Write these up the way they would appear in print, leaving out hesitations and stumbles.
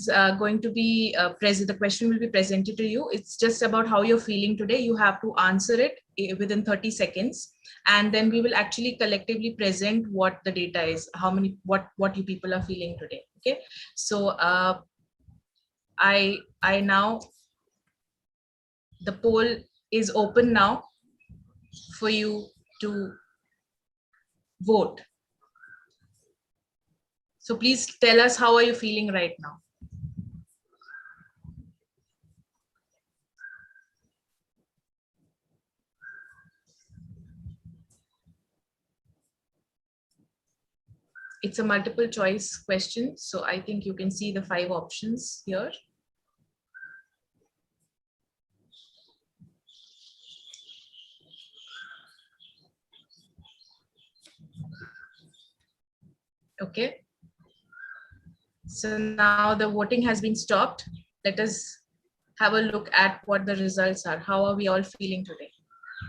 going to be present. The question will be presented to you. It's just about how you're feeling today. You have to answer it within 30 seconds. And then we will actually collectively present what the data is, what you people are feeling today. Okay. So I now, the poll is open now for you to vote. So please tell us, how are you feeling right now? It's a multiple choice question, so I think you can see the 5 options here. Okay. So now the voting has been stopped. Let us have a look at what the results are. How are we all feeling today?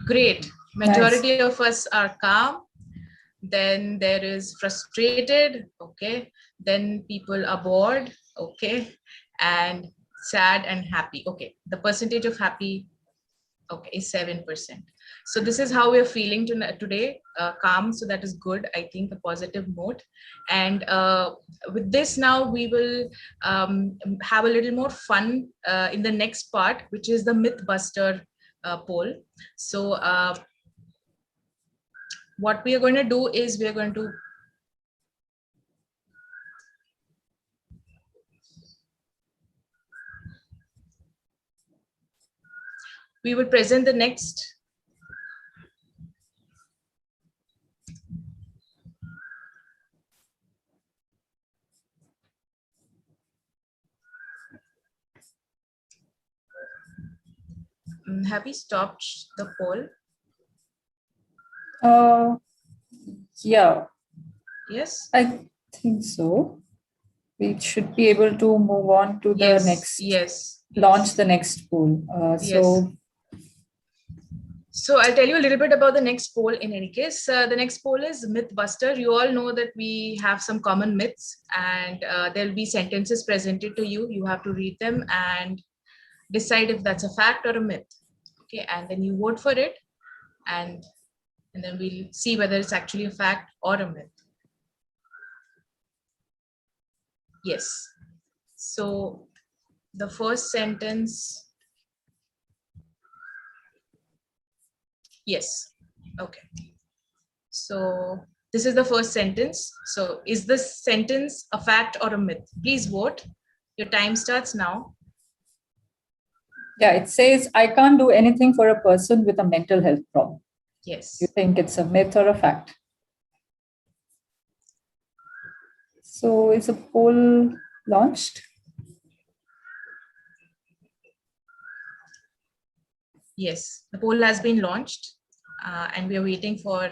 Great. Majority of us are calm. Then there is frustrated. Okay. Then people are bored. Okay. And sad and happy. Okay. The percentage of happy, okay, is 7%. So this is how we're feeling today, calm. So that is good, I think, a positive note. And with this now, we will have a little more fun in the next part, which is the Mythbuster poll. So what we are going to do is we are going to we will present the next have we stopped the poll? Yeah. Yes, I think so. We should be able to move on to the next. Launch the next poll. So I'll tell you a little bit about the next poll in any case. The next poll is Mythbuster. You all know that we have some common myths, and there'll be sentences presented to you. You have to read them and decide if that's a fact or a myth. Okay, and then you vote for it, and then we'll see whether it's actually a fact or a myth. Yes. So the first sentence. Yes. Okay. So this is the first sentence. So is this sentence a fact or a myth? Please vote. Your time starts now. Yeah, it says, I can't do anything for a person with a mental health problem. Yes. You think it's a myth or a fact? So is a poll launched? Yes, the poll has been launched and we are waiting for.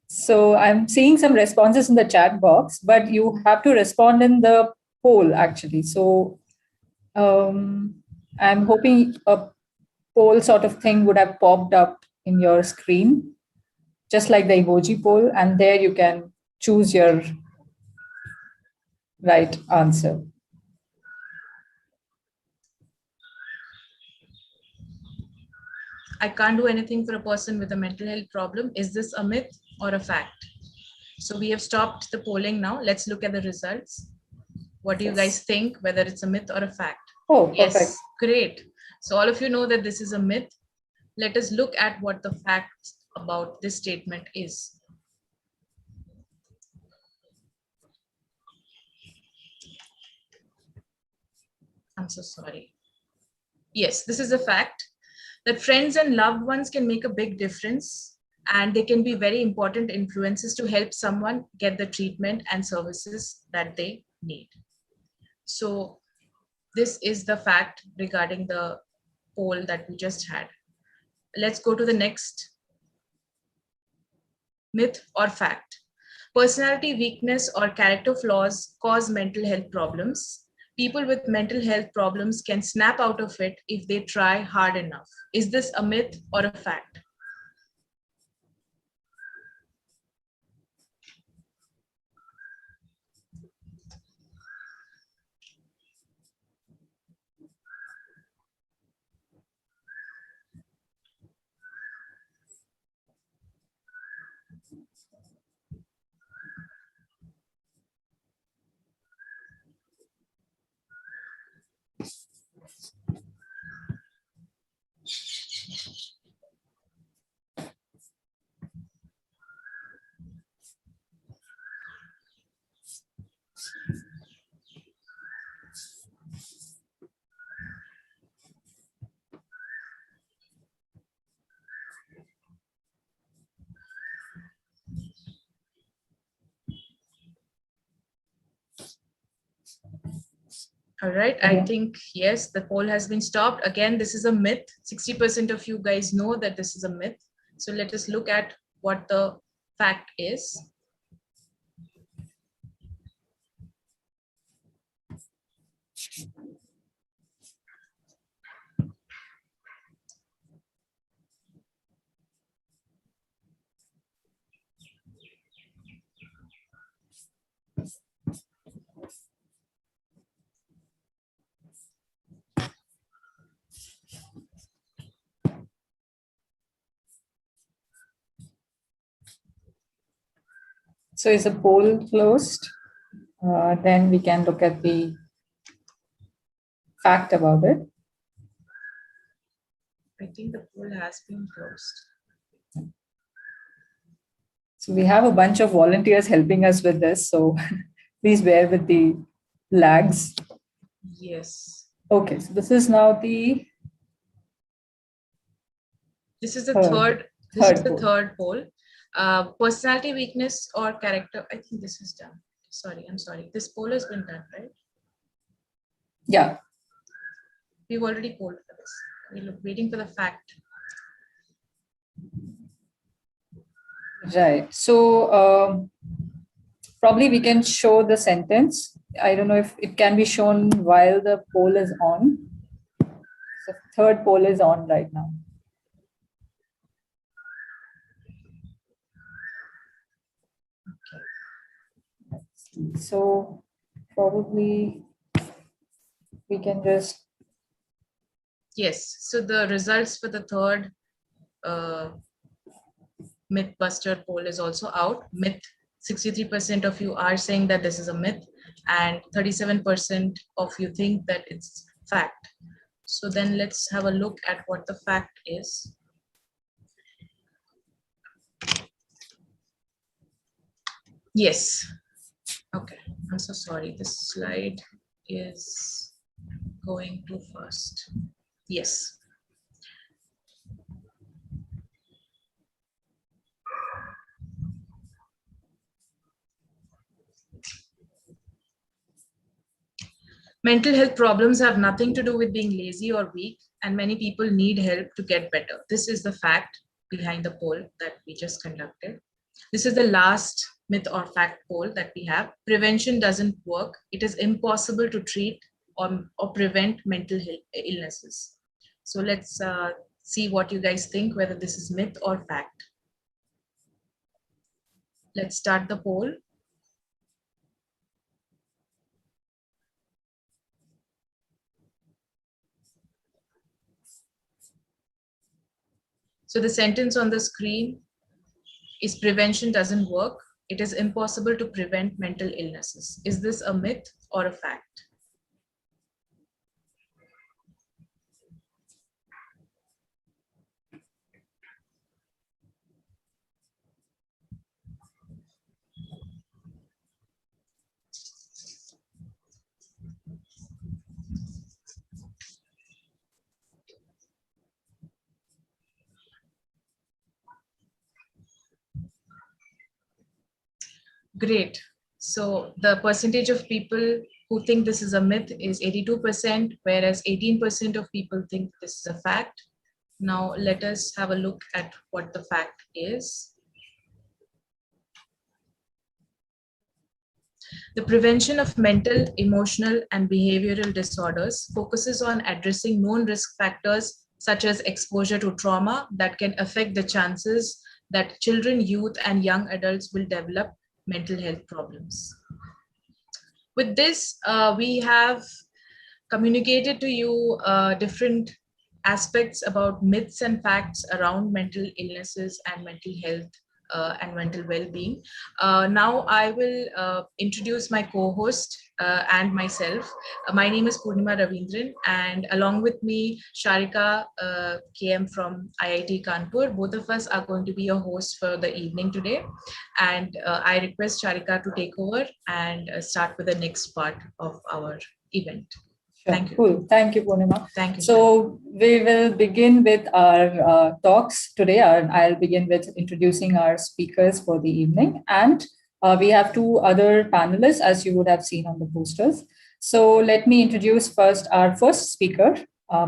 So I'm seeing some responses in the chat box, but you have to respond in the poll actually. So I'm hoping a poll sort of thing would have popped up in your screen, just like the emoji poll, and there you can choose your right answer. I can't do anything for a person with a mental health problem. Is this a myth or a fact? So we have stopped the polling now. Let's look at the results. What do you guys think, whether it's a myth or a fact? Oh, yes, perfect. Great. So all of you know that this is a myth. Let us look at what the fact about this statement is. I'm so sorry. Yes, this is a fact that friends and loved ones can make a big difference, and they can be very important influences to help someone get the treatment and services that they need. So this is the fact regarding the poll that we just had. Let's go to the next myth or fact. Personality weakness or character flaws cause mental health problems. People with mental health problems can snap out of it if they try hard enough. Is this a myth or a fact? All right, I think, yes, the poll has been stopped. Again, this is a myth. 60% of you guys know that this is a myth. So let us look at what the fact is. So is the poll closed? Then we can look at the fact about it. I think the poll has been closed. So we have a bunch of volunteers helping us with this. So please bear with the lags. Yes. Okay, so this is now the third poll. Personality weakness or character. I think this is done. Sorry, I'm sorry. This poll has been done, right? Yeah. We've already polled for this. We're waiting for the fact. Right. So probably we can show the sentence. I don't know if it can be shown while the poll is on. The third poll is on right now. Okay. So probably we can just. Yes. So the results for the third Mythbuster poll is also out. Myth, 63% of you are saying that this is a myth, and 37% of you think that it's fact. So then let's have a look at what the fact is. Yes. Okay. I'm so sorry. This slide is going too fast. Yes. Mental health problems have nothing to do with being lazy or weak, and many people need help to get better. This is the fact behind the poll that we just conducted. This is the last myth or fact poll that we have. Prevention doesn't work. It is impossible to treat or prevent mental illnesses. So let's see what you guys think, whether this is myth or fact. Let's start the poll. So the sentence on the screen is prevention doesn't work. It is impossible to prevent mental illnesses. Is this a myth or a fact? Great. So the percentage of people who think this is a myth is 82%, whereas 18% of people think this is a fact. Now let us have a look at what the fact is. The prevention of mental, emotional, and behavioral disorders focuses on addressing known risk factors such as exposure to trauma that can affect the chances that children, youth, and young adults will develop mental health problems. With this, we have communicated to you different aspects about myths and facts around mental illnesses and mental health and mental well-being. Now I will introduce my co-host and myself. My name is Purnima Ravindran, and along with me, Sharika KM from IIT Kanpur. Both of us are going to be your hosts for the evening today. And I request Sharika to take over and start with the next part of our event. Sure. Thank you. Cool. Thank you, Purnima. Thank you. So we will begin with our talks today. I'll begin with introducing our speakers for the evening. And we have two other panelists, as you would have seen on the posters. So let me introduce first our first speaker,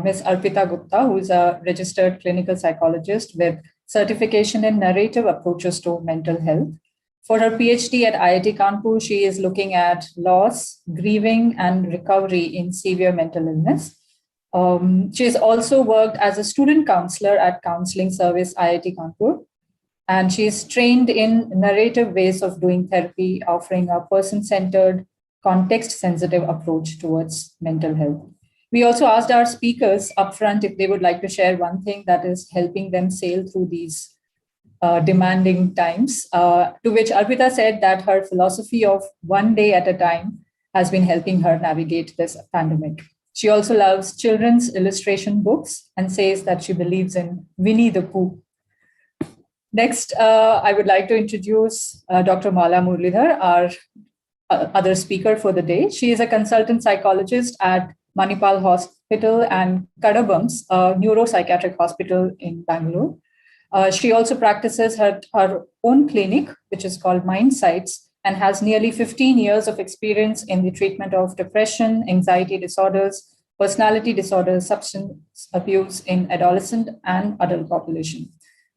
Ms. Arpita Gupta, who is a registered clinical psychologist with certification in narrative approaches to mental health. For her PhD at IIT Kanpur, she is looking at loss, grieving, and recovery in severe mental illness. She has also worked as a student counselor at Counseling Service IIT Kanpur, and she is trained in narrative ways of doing therapy, offering a person-centered, context-sensitive approach towards mental health. We also asked our speakers upfront if they would like to share one thing that is helping them sail through these demanding times, to which Arpita said that her philosophy of one day at a time has been helping her navigate this pandemic. She also loves children's illustration books and says that she believes in Winnie the Pooh. Next, I would like to introduce Dr. Mala Murlidhar, our other speaker for the day. She is a consultant psychologist at Manipal Hospital and Kadabams, a neuropsychiatric hospital in Bangalore. She also practices her own clinic, which is called Mind Sites, and has nearly 15 years of experience in the treatment of depression, anxiety disorders, personality disorders, substance abuse in adolescent and adult population.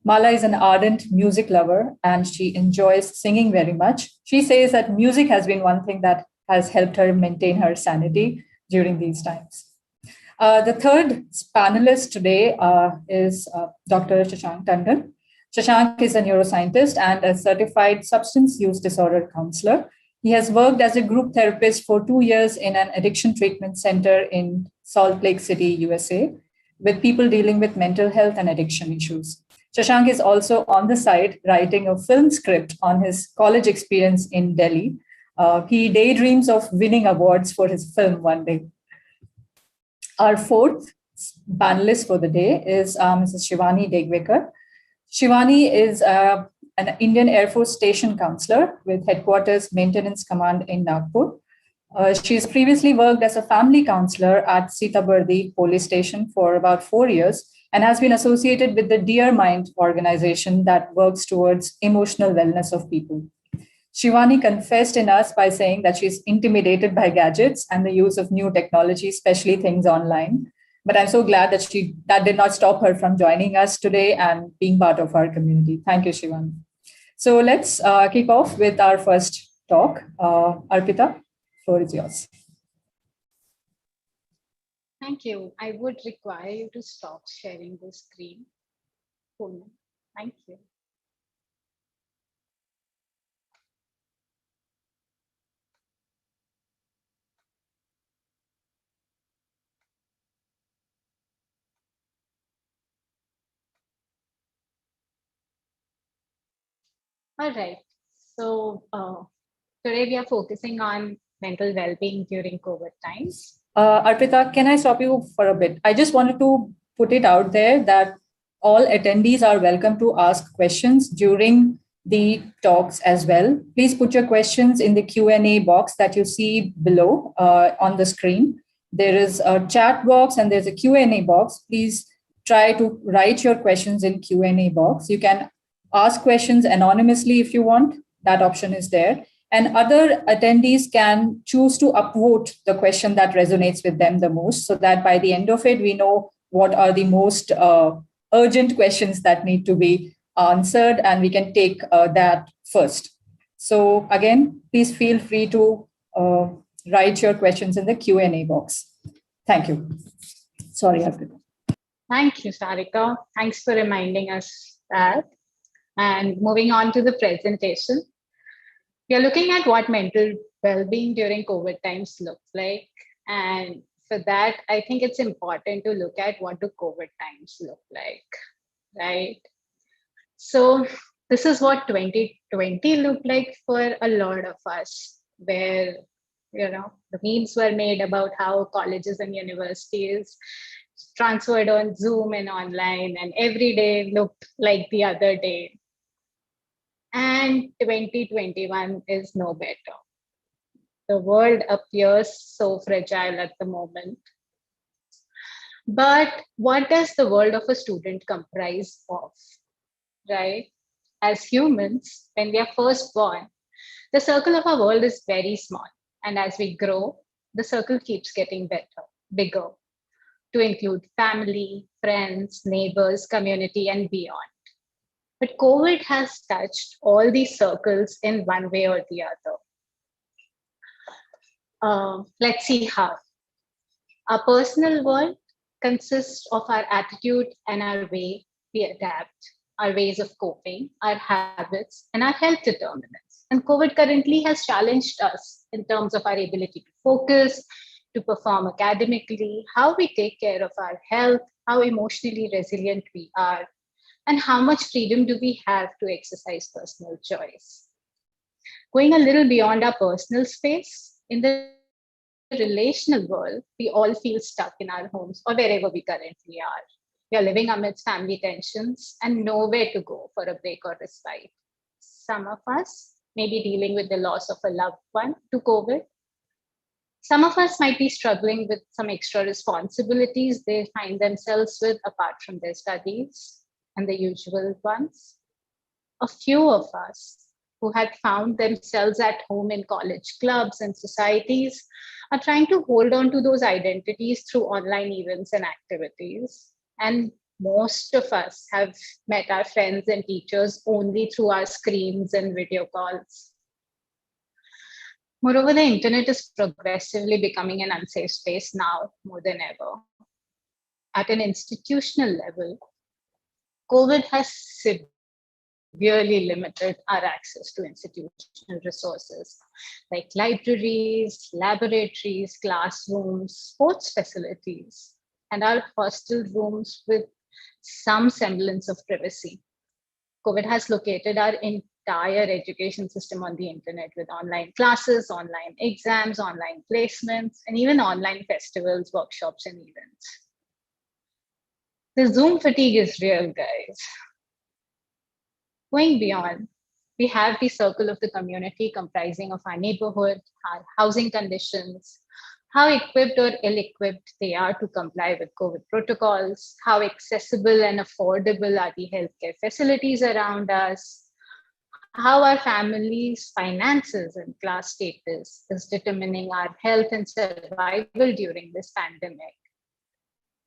Mala is an ardent music lover and she enjoys singing very much. She says that music has been one thing that has helped her maintain her sanity during these times. The third panelist today is Dr. Shashank Tandon. Shashank is a neuroscientist and a certified substance use disorder counselor. He has worked as a group therapist for 2 years in an addiction treatment center in Salt Lake City, USA, with people dealing with mental health and addiction issues. Shashank is also on the side writing a film script on his college experience in Delhi. He daydreams of winning awards for his film one day. Our fourth panelist for the day is Mrs. Shivani Degwekar. Shivani is an Indian Air Force station counselor with headquarters Maintenance Command in Nagpur. She's previously worked as a family counselor at Sitabardi Police Station for about 4 years and has been associated with the Dear Mind organization that works towards emotional wellness of people. Shivani confessed in us by saying that she's intimidated by gadgets and the use of new technology, especially things online. But I'm so glad that that did not stop her from joining us today and being part of our community. Thank you, Shivani. So let's kick off with our first talk. Arpita, floor is yours. Thank you. I would require you to stop sharing the screen. Thank you. All right. So today we are focusing on mental well-being during COVID times. Arpita, can I stop you for a bit? I just wanted to put it out there that all attendees are welcome to ask questions during the talks as well. Please put your questions in the Q&A box that you see below on the screen. There is a chat box and there's a Q&A box. Please try to write your questions in Q&A box. You can ask questions anonymously if you want. That option is there. And other attendees can choose to upvote the question that resonates with them the most, so that by the end of it, we know what are the most urgent questions that need to be answered, and we can take that first. So again, please feel free to write your questions in the Q&A box. Thank you. Sorry, Arpita. Thank you, Sarika. Thanks for reminding us that. And moving on to the presentation. We are looking at what mental well-being during COVID times looks like. And for that, I think it's important to look at what do COVID times look like, right? So This is what 2020 looked like for a lot of us, where the memes were made about how colleges and universities transferred on Zoom and online, and every day looked like the other day. And 2021 is no better. The world appears so fragile at the moment. But what does the world of a student comprise of, right? As humans, when we are first born, the circle of our world is very small. And as we grow, the circle keeps getting bigger, to include family, friends, neighbors, community, and beyond. But COVID has touched all these circles in one way or the other. Let's see how. Our personal world consists of our attitude and our way we adapt, our ways of coping, our habits, and our health determinants. And COVID currently has challenged us in terms of our ability to focus, to perform academically, how we take care of our health, how emotionally resilient we are, and how much freedom do we have to exercise personal choice. Going a little beyond our personal space, in the relational world, we all feel stuck in our homes or wherever we currently are. We are living amidst family tensions and nowhere to go for a break or respite. Some of us may be dealing with the loss of a loved one to COVID. Some of us might be struggling with some extra responsibilities they find themselves with apart from their studies and the usual ones. A few of us who had found themselves at home in college clubs and societies are trying to hold on to those identities through online events and activities. And most of us have met our friends and teachers only through our screens and video calls. Moreover, the internet is progressively becoming an unsafe space now more than ever. At an institutional level, COVID has severely limited our access to institutional resources like libraries, laboratories, classrooms, sports facilities, and our hostel rooms with some semblance of privacy. COVID has located our entire education system on the internet with online classes, online exams, online placements, and even online festivals, workshops, and events. The Zoom fatigue is real, guys. Going beyond, we have the circle of the community comprising of our neighborhood, our housing conditions, how equipped or ill-equipped they are to comply with COVID protocols, how accessible and affordable are the healthcare facilities around us, how our family's finances and class status is determining our health and survival during this pandemic.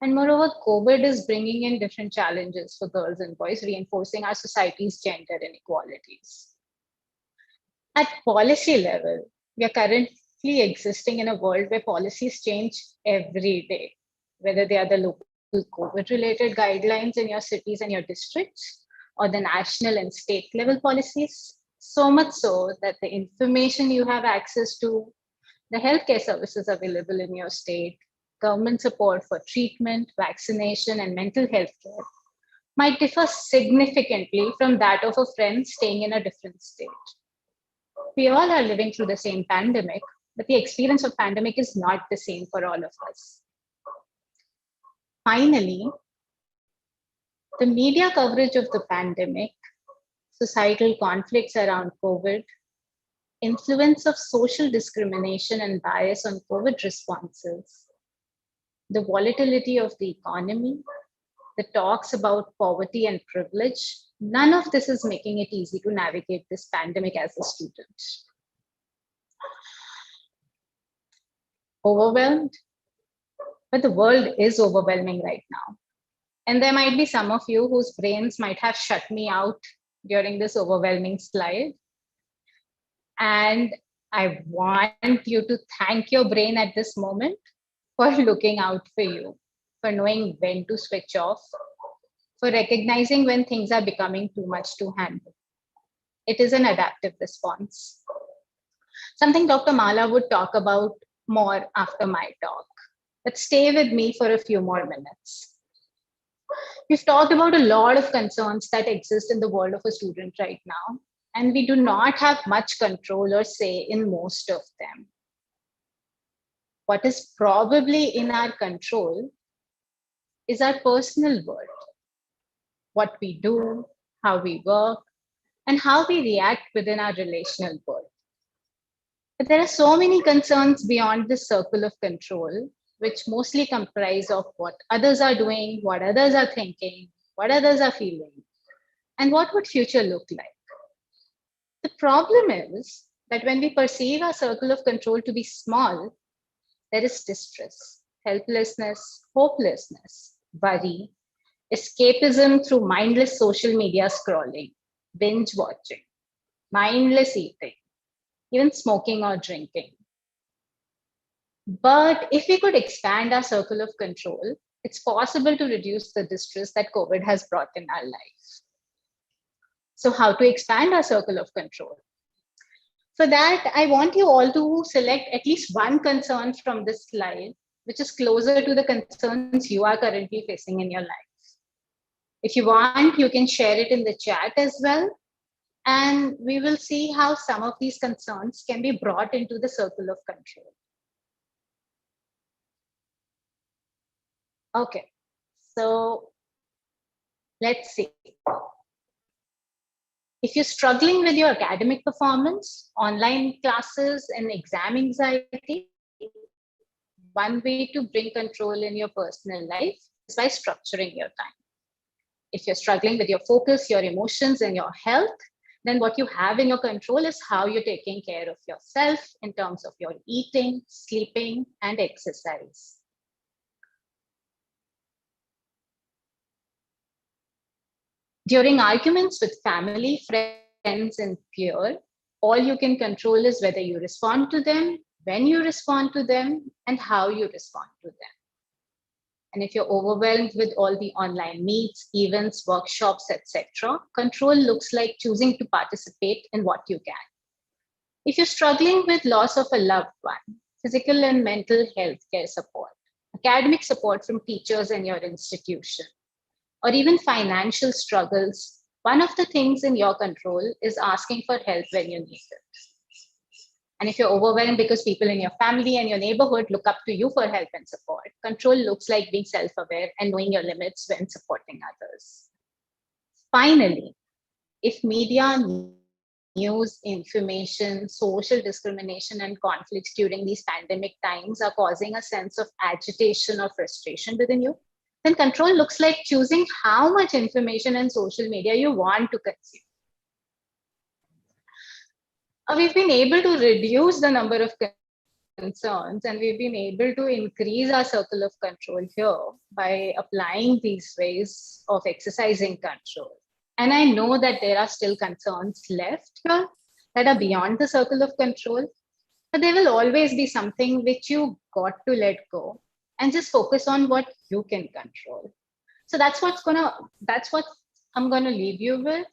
And moreover, COVID is bringing in different challenges for girls and boys, reinforcing our society's gender inequalities. At policy level, we are currently existing in a world where policies change every day, whether they are the local COVID-related guidelines in your cities and your districts, or the national and state level policies, so much so that the information you have access to, the healthcare services available in your state, government support for treatment, vaccination, and mental health care might differ significantly from that of a friend staying in a different state. We all are living through the same pandemic, but the experience of pandemic is not the same for all of us. Finally, the media coverage of the pandemic, societal conflicts around COVID, influence of social discrimination and bias on COVID responses, the volatility of the economy, the talks about poverty and privilege, none of this is making it easy to navigate this pandemic as a student. Overwhelmed? But the world is overwhelming right now. And there might be some of you whose brains might have shut me out during this overwhelming slide. And I want you to thank your brain at this moment for looking out for you, for knowing when to switch off, for recognizing when things are becoming too much to handle. It is an adaptive response. Something Dr. Mala would talk about more after my talk, but stay with me for a few more minutes. We've talked about a lot of concerns that exist in the world of a student right now, and we do not have much control or say in most of them. What is probably in our control is our personal world, what we do, how we work, and how we react within our relational world. But there are so many concerns beyond this circle of control, which mostly comprise of what others are doing, what others are thinking, what others are feeling, and what would future look like. The problem is that when we perceive our circle of control to be small, there is distress, helplessness, hopelessness, worry, escapism through mindless social media scrolling, binge watching, mindless eating, even smoking or drinking. But if we could expand our circle of control, it's possible to reduce the distress that COVID has brought in our life. So, how to expand our circle of control? For that, I want you all to select at least one concern from this slide, which is closer to the concerns you are currently facing in your life. If you want, you can share it in the chat as well. And we will see how some of these concerns can be brought into the circle of control. Okay, so let's see. If you're struggling with your academic performance, online classes, and exam anxiety, one way to bring control in your personal life is by structuring your time. If you're struggling with your focus, your emotions, and your health, then what you have in your control is how you're taking care of yourself in terms of your eating, sleeping, and exercise. During arguments with family, friends, and peers, all you can control is whether you respond to them, when you respond to them, and how you respond to them. And if you're overwhelmed with all the online meets, events, workshops, etc., control looks like choosing to participate in what you can. If you're struggling with loss of a loved one, physical and mental health care support, academic support from teachers in your institution, or even financial struggles, one of the things in your control is asking for help when you need it. And if you're overwhelmed because people in your family and your neighborhood look up to you for help and support, control looks like being self-aware and knowing your limits when supporting others. Finally, if media, news, information, social discrimination, and conflicts during these pandemic times are causing a sense of agitation or frustration within you, then control looks like choosing how much information and social media you want to consume. We've been able to reduce the number of concerns, and we've been able to increase our circle of control here by applying these ways of exercising control. And I know that there are still concerns left here that are beyond the circle of control, but there will always be something which you got to let go and just focus on what you can control. So that's what I'm gonna leave you with.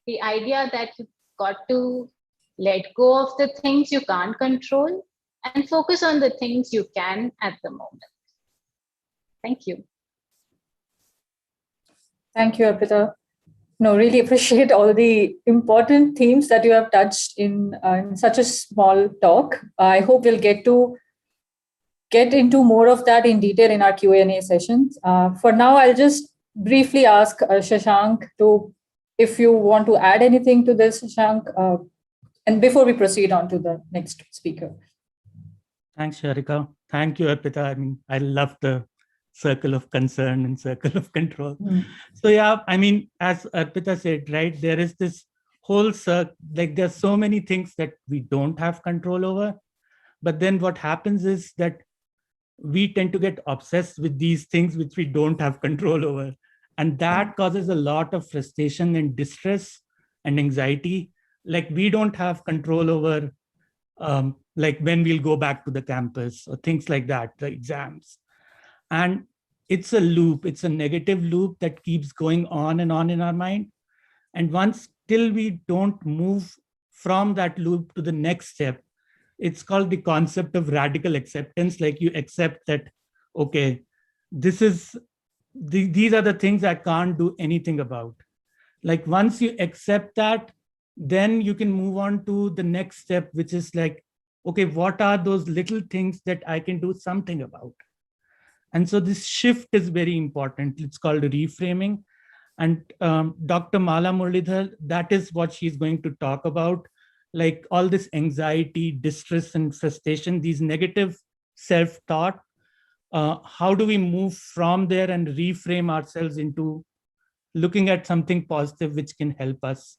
The idea that you got to let go of the things you can't control and focus on the things you can at the moment. Thank you. Thank you, Arpita. No, really appreciate all the important themes that you have touched in such a small talk. I hope we'll get into more of that in detail in our Q&A sessions. For now, I'll just briefly ask Shashank if you want to add anything to this, Shashank, and before we proceed on to the next speaker. Thanks, Sharika. Thank you, Arpita. I mean, I love the circle of concern and circle of control. So yeah, I mean, as Arpita said, right, there is this whole circle, like there's so many things that we don't have control over. But then what happens is that we tend to get obsessed with these things which we don't have control over. And that causes a lot of frustration and distress and anxiety. Like we don't have control over like when we'll go back to the campus or things like that, the exams. And it's a loop, it's a negative loop that keeps going on in our mind. And once till we don't move from that loop to the next step, it's called the concept of radical acceptance. Like you accept that, okay, this is these are the things I can't do anything about. Like once you accept that, then you can move on to the next step, which is like, okay, what are those little things that I can do something about? And so this shift is very important. It's called reframing. And Dr. Mala Muralidhar, that is what she's going to talk about, like all this anxiety, distress, and frustration, these negative self-thought. How do we move from there and reframe ourselves into looking at something positive which can help us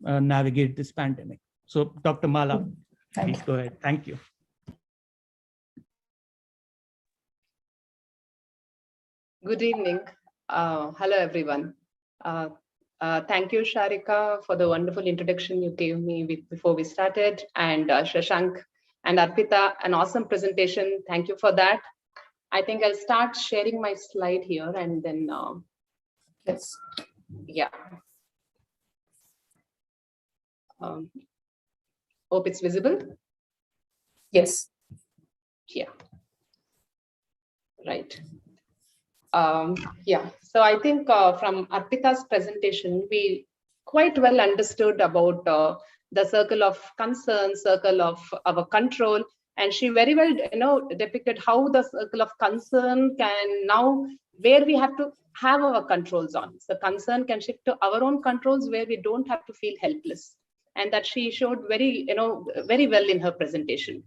navigate this pandemic? So Dr. Mala, please go ahead. Thank you. Good evening. Hello, everyone. Thank you, Sharika, for the wonderful introduction you gave me before we started, and Shashank and Arpita, an awesome presentation. Thank you for that. I think I'll start sharing my slide here and then, Yes. yeah. Hope it's visible. Yes. Yeah. Right. Yeah, so I think from Arpita's presentation, we quite well understood about the circle of concern, circle of our control, and she very well, depicted how the circle of concern can now, where we have to have our controls on. So concern can shift to our own controls where we don't have to feel helpless, and that she showed very, very well in her presentation.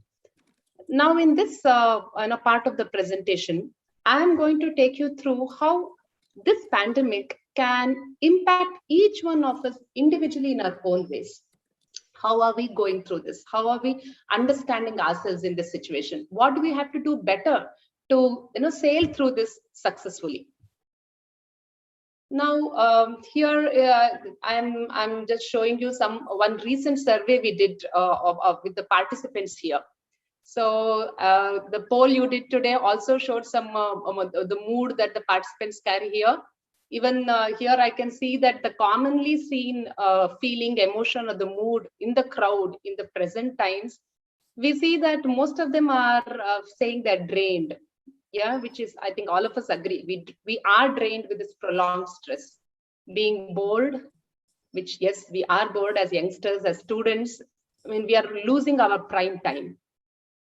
Now, in this part of the presentation, I'm going to take you through how this pandemic can impact each one of us individually in our own ways. How are we going through this? How are we understanding ourselves in this situation? What do we have to do better to sail through this successfully? Now, here I'm just showing you one recent survey we did with the participants here. So the poll you did today also showed some the mood that the participants carry here. Even here I can see that the commonly seen feeling, emotion, or the mood in the crowd in the present times, we see that most of them are saying they're drained. Yeah, which is, I think all of us agree, we are drained with this prolonged stress. Being bored, which yes, we are bored as youngsters, as students. I mean, we are losing our prime time.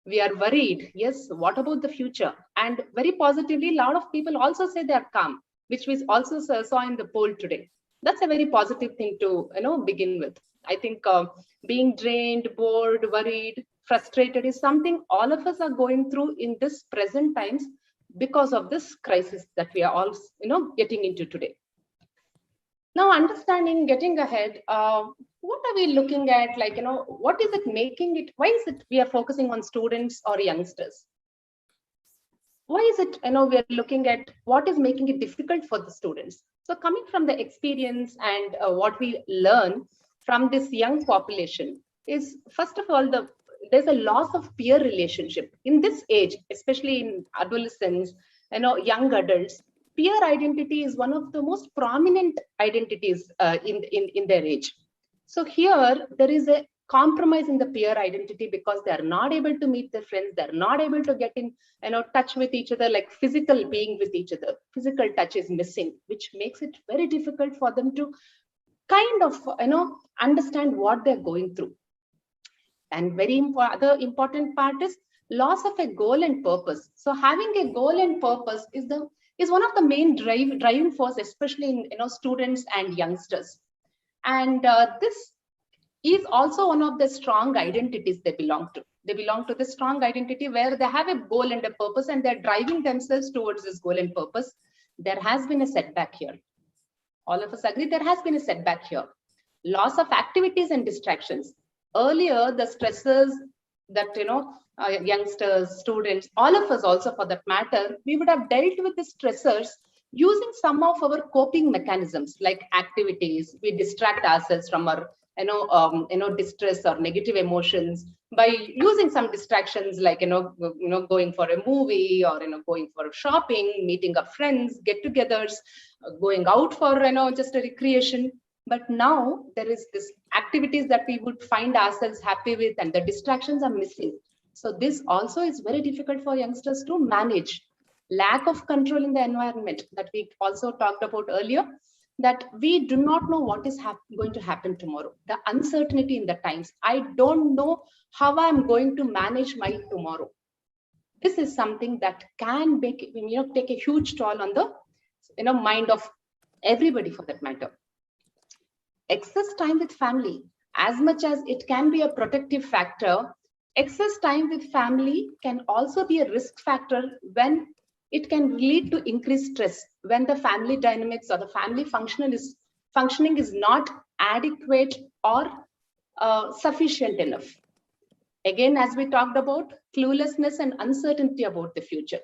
We are worried. Yes, what about the future? And very positively, a lot of people also say they are calm, which we also saw in the poll today. That's a very positive thing to begin with. I think being drained, bored, worried, frustrated is something all of us are going through in this present times because of this crisis that we are all getting into today. Now, understanding, getting ahead, what are we looking at? Like, what is it making it? Why is it we are focusing on students or youngsters? Why is it, we are looking at what is making it difficult for the students? So coming from the experience and what we learn from this young population is, first of all, there's a loss of peer relationship in this age, especially in adolescents, young adults. Peer identity is one of the most prominent identities in their age. So here there is a compromise in the peer identity because they are not able to meet their friends. They're not able to get in touch with each other, like physical being with each other. Physical touch is missing, which makes it very difficult for them to kind of understand what they're going through. And other important part is loss of a goal and purpose. So having a goal and purpose is one of the main driving force, especially in students and youngsters. And this is also one of the strong identities they belong to. They belong to the strong identity where they have a goal and a purpose, and they're driving themselves towards this goal and purpose. There has been a setback here. All of us agree there has been a setback here. Loss of activities and distractions. Earlier, the stressors that youngsters, students, all of us also for that matter, we would have dealt with the stressors using some of our coping mechanisms like activities. We distract ourselves from our distress or negative emotions by using some distractions like going for a movie or going for shopping, meeting up friends, get-togethers, going out for just a recreation. But now there is this activities that we would find ourselves happy with, and the distractions are missing. So this also is very difficult for youngsters to manage. lack of control in the environment that we also talked about earlier, that we do not know what is going to happen tomorrow. The uncertainty in the times. I don't know how I'm going to manage my tomorrow. This is something that can make, take a huge toll on the mind of everybody for that matter. Excess time with family, as much as it can be a protective factor, excess time with family can also be a risk factor when it can lead to increased stress, when the family dynamics or the family functioning is not adequate or sufficient enough. Again, as we talked about, cluelessness and uncertainty about the future.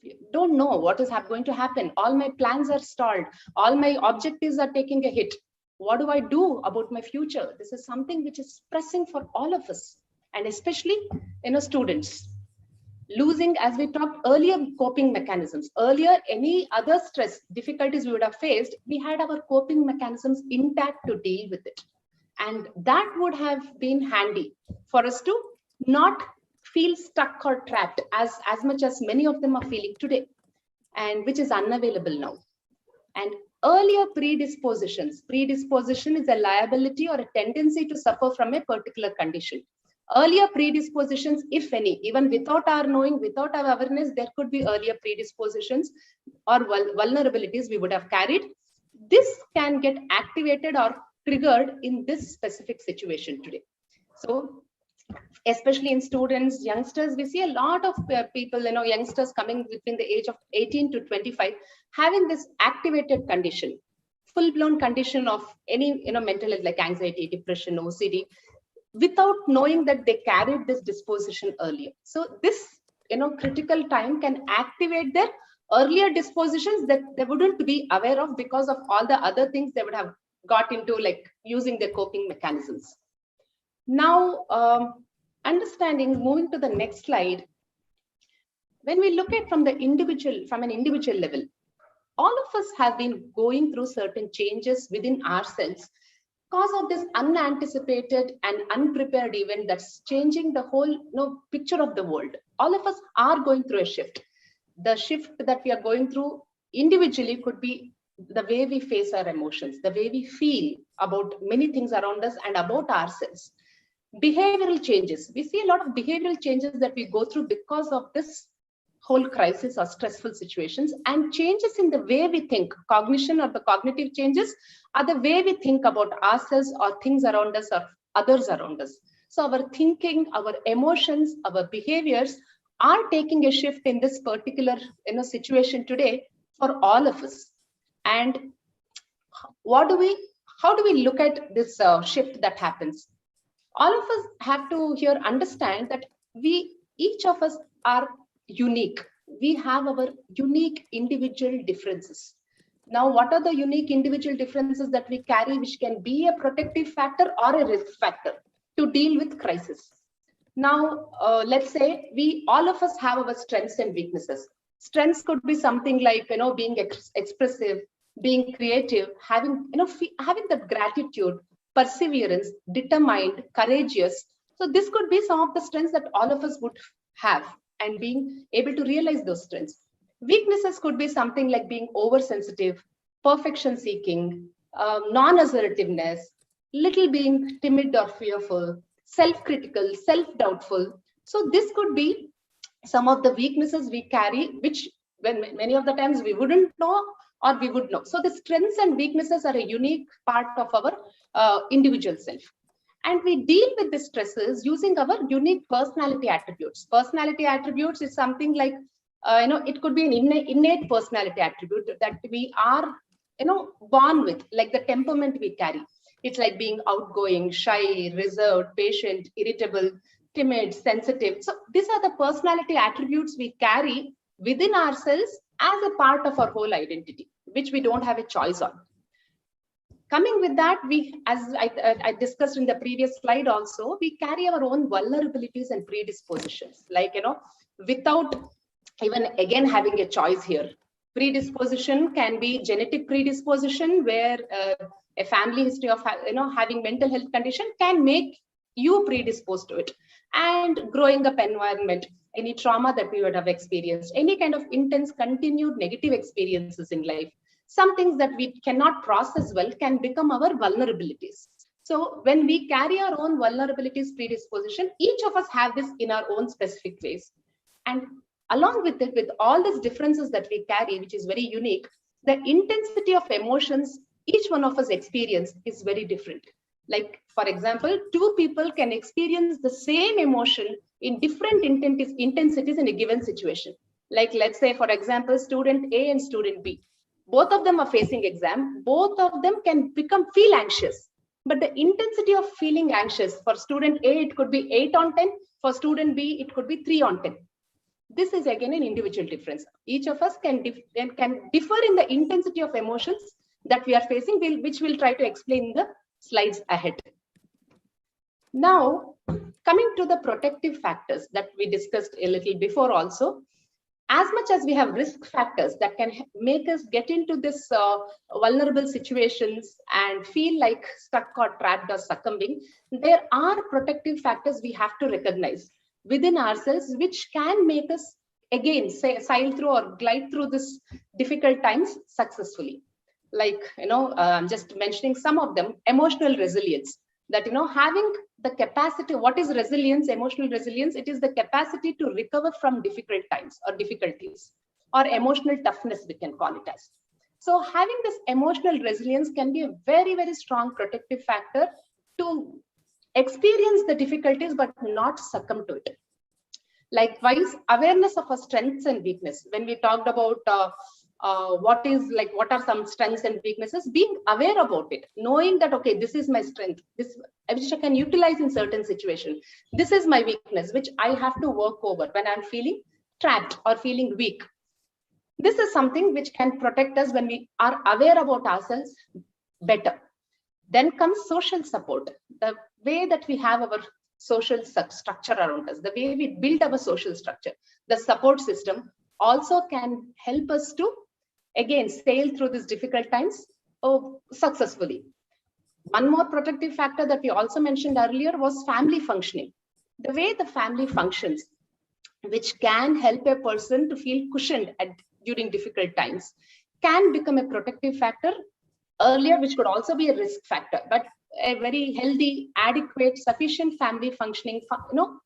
You don't know what is going to happen. All my plans are stalled. All my objectives are taking a hit. What do I do about my future? This is something which is pressing for all of us, and especially students. Losing, as we talked earlier, coping mechanisms. Earlier, any other stress, difficulties we would have faced, we had our coping mechanisms intact to deal with it. And that would have been handy for us to not feel stuck or trapped as much as many of them are feeling today, and which is unavailable now. And earlier predisposition is a liability or a tendency to suffer from a particular condition. Earlier predispositions, if any, even without our knowing, without our awareness, there could be earlier predispositions or vulnerabilities we would have carried. This can get activated or triggered in this specific situation today. So especially in students, youngsters, we see a lot of people, youngsters coming between the age of 18 to 25, having this activated condition, full-blown condition of any, mental health like anxiety, depression, OCD, without knowing that they carried this disposition earlier. So this, critical time can activate their earlier dispositions that they wouldn't be aware of because of all the other things they would have got into, like using their coping mechanisms. Now, moving to the next slide, when we look at from an individual level, all of us have been going through certain changes within ourselves because of this unanticipated and unprepared event that's changing the whole picture of the world. All of us are going through a shift. The shift that we are going through individually could be the way we face our emotions, the way we feel about many things around us and about ourselves. Behavioral changes. We see a lot of behavioral changes that we go through because of this whole crisis or stressful situations, and changes in the way we think. Cognition or the cognitive changes are the way we think about ourselves or things around us or others around us. So our thinking, our emotions, our behaviors are taking a shift in this particular situation today for all of us. And how do we look at this shift that happens? All of us have to here understand that each of us are unique. We have our unique individual differences. Now, what are the unique individual differences that we carry, which can be a protective factor or a risk factor to deal with crisis? Now, let's say all of us have our strengths and weaknesses. Strengths could be something like, being expressive, being creative, having that gratitude, perseverance, determined, courageous. So this could be some of the strengths that all of us would have, and being able to realize those strengths. Weaknesses could be something like being oversensitive, perfection seeking, non-assertiveness, little being timid or fearful, self-critical, self-doubtful. So this could be some of the weaknesses we carry, which when many of the times we wouldn't know or we would know. So the strengths and weaknesses are a unique part of our individual self. And we deal with the stresses using our unique personality attributes. Personality attributes is something like, it could be an innate personality attribute that we are, born with, like the temperament we carry. It's like being outgoing, shy, reserved, patient, irritable, timid, sensitive. So these are the personality attributes we carry within ourselves as a part of our whole identity, which we don't have a choice on. Coming with that, as I discussed in the previous slide also, we carry our own vulnerabilities and predispositions, like, without even again having a choice here. Predisposition can be genetic predisposition, where a family history of having mental health condition can make you predisposed to it, and growing up environment, any trauma that we would have experienced, any kind of intense continued negative experiences in life, some things that we cannot process well can become our vulnerabilities. So when we carry our own vulnerabilities, predisposition, each of us have this in our own specific ways. And along with it, with all these differences that we carry, which is very unique, the intensity of emotions each one of us experience is very different. Like, for example, two people can experience the same emotion in different intensities in a given situation. Like, let's say, for example, student A and student B. Both of them are facing exam. Both of them can feel anxious. But the intensity of feeling anxious, for student A, it could be 8 on 10. For student B, it could be 3 on 10. This is again an individual difference. Each of us can differ in the intensity of emotions that we are facing, which we'll try to explain in the slides ahead. Now, coming to the protective factors that we discussed a little before also, as much as we have risk factors that can make us get into this vulnerable situations and feel like stuck or trapped or succumbing, there are protective factors we have to recognize within ourselves, which can make us again sail through or glide through this difficult times successfully. Like, just mentioning some of them. Emotional resilience, that having the capacity. What is resilience? Emotional resilience, it is the capacity to recover from difficult times or difficulties, or emotional toughness, we can call it as. So having this emotional resilience can be a very, very strong protective factor to experience the difficulties but not succumb to it. Likewise, awareness of our strengths and weakness. When we talked about what are some strengths and weaknesses, being aware about it, knowing that, okay, this is my strength, this which I can utilize in certain situations. This is my weakness, which I have to work over when I'm feeling trapped or feeling weak. This is something which can protect us when we are aware about ourselves better. Then comes social support, the way that we have our social structure around us, the way we build our social structure, the support system also can help us to, again, sail through these difficult times successfully. One more protective factor that we also mentioned earlier was family functioning. The way the family functions, which can help a person to feel cushioned during difficult times, can become a protective factor earlier, which could also be a risk factor. But a very healthy, adequate, sufficient family functioning,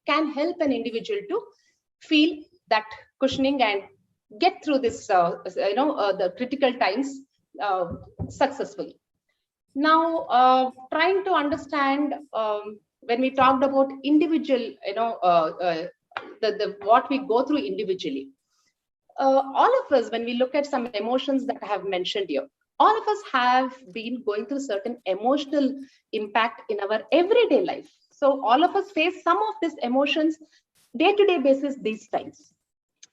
can help an individual to feel that cushioning and get through this, the critical times successfully. Now, trying to understand when we talked about individual, what we go through individually. All of us, when we look at some emotions that I have mentioned here, all of us have been going through certain emotional impact in our everyday life. So all of us face some of these emotions day-to-day basis these times.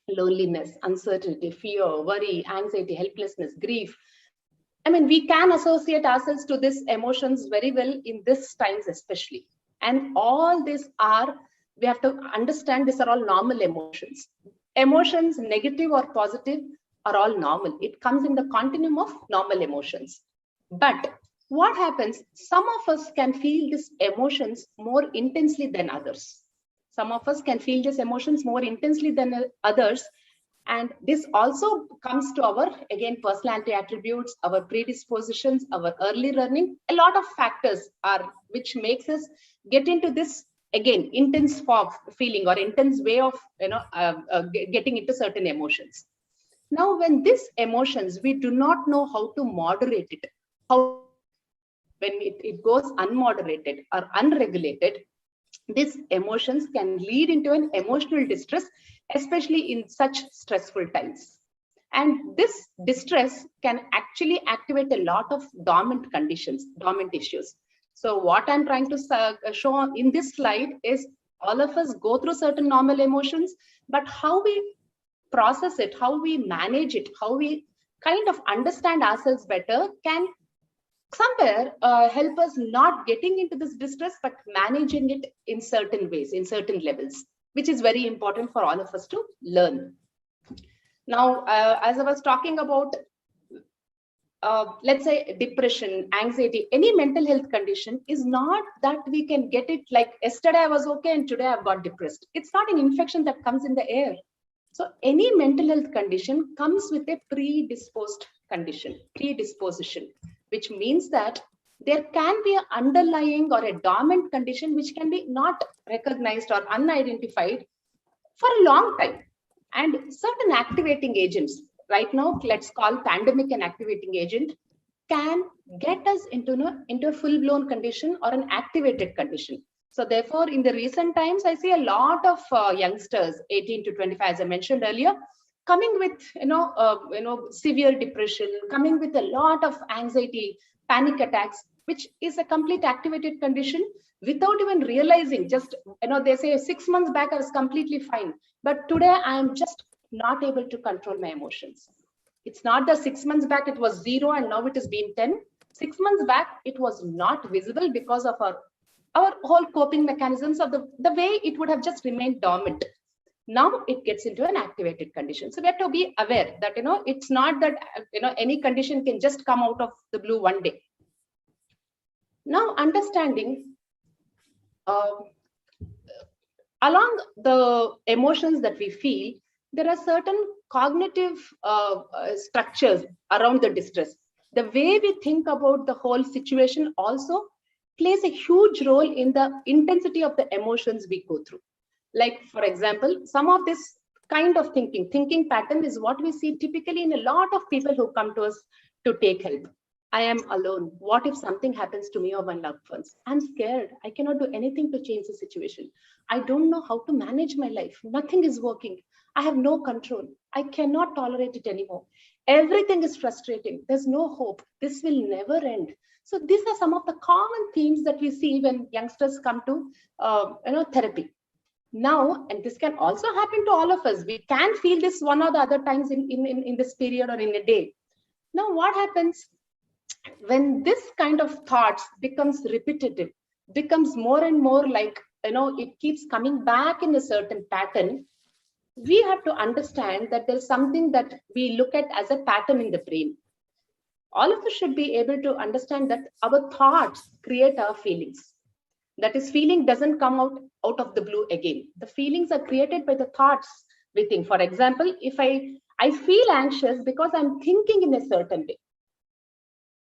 Loneliness, uncertainty, fear, worry, anxiety, helplessness, grief. I mean, we can associate ourselves to these emotions very well in these times especially. And all these we have to understand, these are all normal emotions. Emotions, negative or positive, are all normal. It comes in the continuum of normal emotions. But what happens, some of us can feel these emotions more intensely than others. Some of us can feel these emotions more intensely than others. And this also comes to our, again, personality attributes, our predispositions, our early learning. A lot of factors are which makes us get into this, again, intense feeling or intense way of getting into certain emotions. Now, when these emotions, we do not know how to moderate it, when it goes unmoderated or unregulated, these emotions can lead into an emotional distress, especially in such stressful times. And this distress can actually activate a lot of dormant conditions, dormant issues. So what I'm trying to show in this slide is all of us go through certain normal emotions, but how we process it, how we manage it, how we kind of understand ourselves better can somewhere help us not getting into this distress, but managing it in certain ways, in certain levels, which is very important for all of us to learn. Now, as I was talking about, let's say depression, anxiety, any mental health condition is not that we can get it like yesterday I was okay and today I've got depressed. It's not an infection that comes in the air. So any mental health condition comes with a predisposition, which means that there can be an underlying or a dormant condition which can be not recognized or unidentified for a long time. And certain activating agents, right now, let's call pandemic an activating agent, can get us into a full-blown condition or an activated condition. So therefore, in the recent times, I see a lot of youngsters, 18 to 25, as I mentioned earlier, coming with severe depression, coming with a lot of anxiety, panic attacks, which is a complete activated condition without even realizing. Just they say 6 months back I was completely fine, but today I am just not able to control my emotions. It's not that 6 months back it was 0 and now it has been 10. 6 months back it was not visible because of our whole coping mechanisms of the way it would have just remained dormant. Now it gets into an activated condition. So we have to be aware that it's not that any condition can just come out of the blue one day. Now understanding along the emotions that we feel, there are certain cognitive structures around the distress. The way we think about the whole situation also plays a huge role in the intensity of the emotions we go through. Like, for example, some of this kind of thinking pattern is what we see typically in a lot of people who come to us to take help. I am alone. What if something happens to me or my loved ones? I'm scared. I cannot do anything to change the situation. I don't know how to manage my life. Nothing is working. I have no control. I cannot tolerate it anymore. Everything is frustrating. There's no hope. This will never end. So these are some of the common themes that we see when youngsters come to therapy. Now, and this can also happen to all of us. We can feel this one or the other times in this period or in a day. Now, what happens when this kind of thoughts becomes repetitive, becomes more and more like, it keeps coming back in a certain pattern? We have to understand that there's something that we look at as a pattern in the brain. All of us should be able to understand that our thoughts create our feelings. That is, feeling doesn't come out of the blue again. The feelings are created by the thoughts we think. For example, if I feel anxious because I'm thinking in a certain way.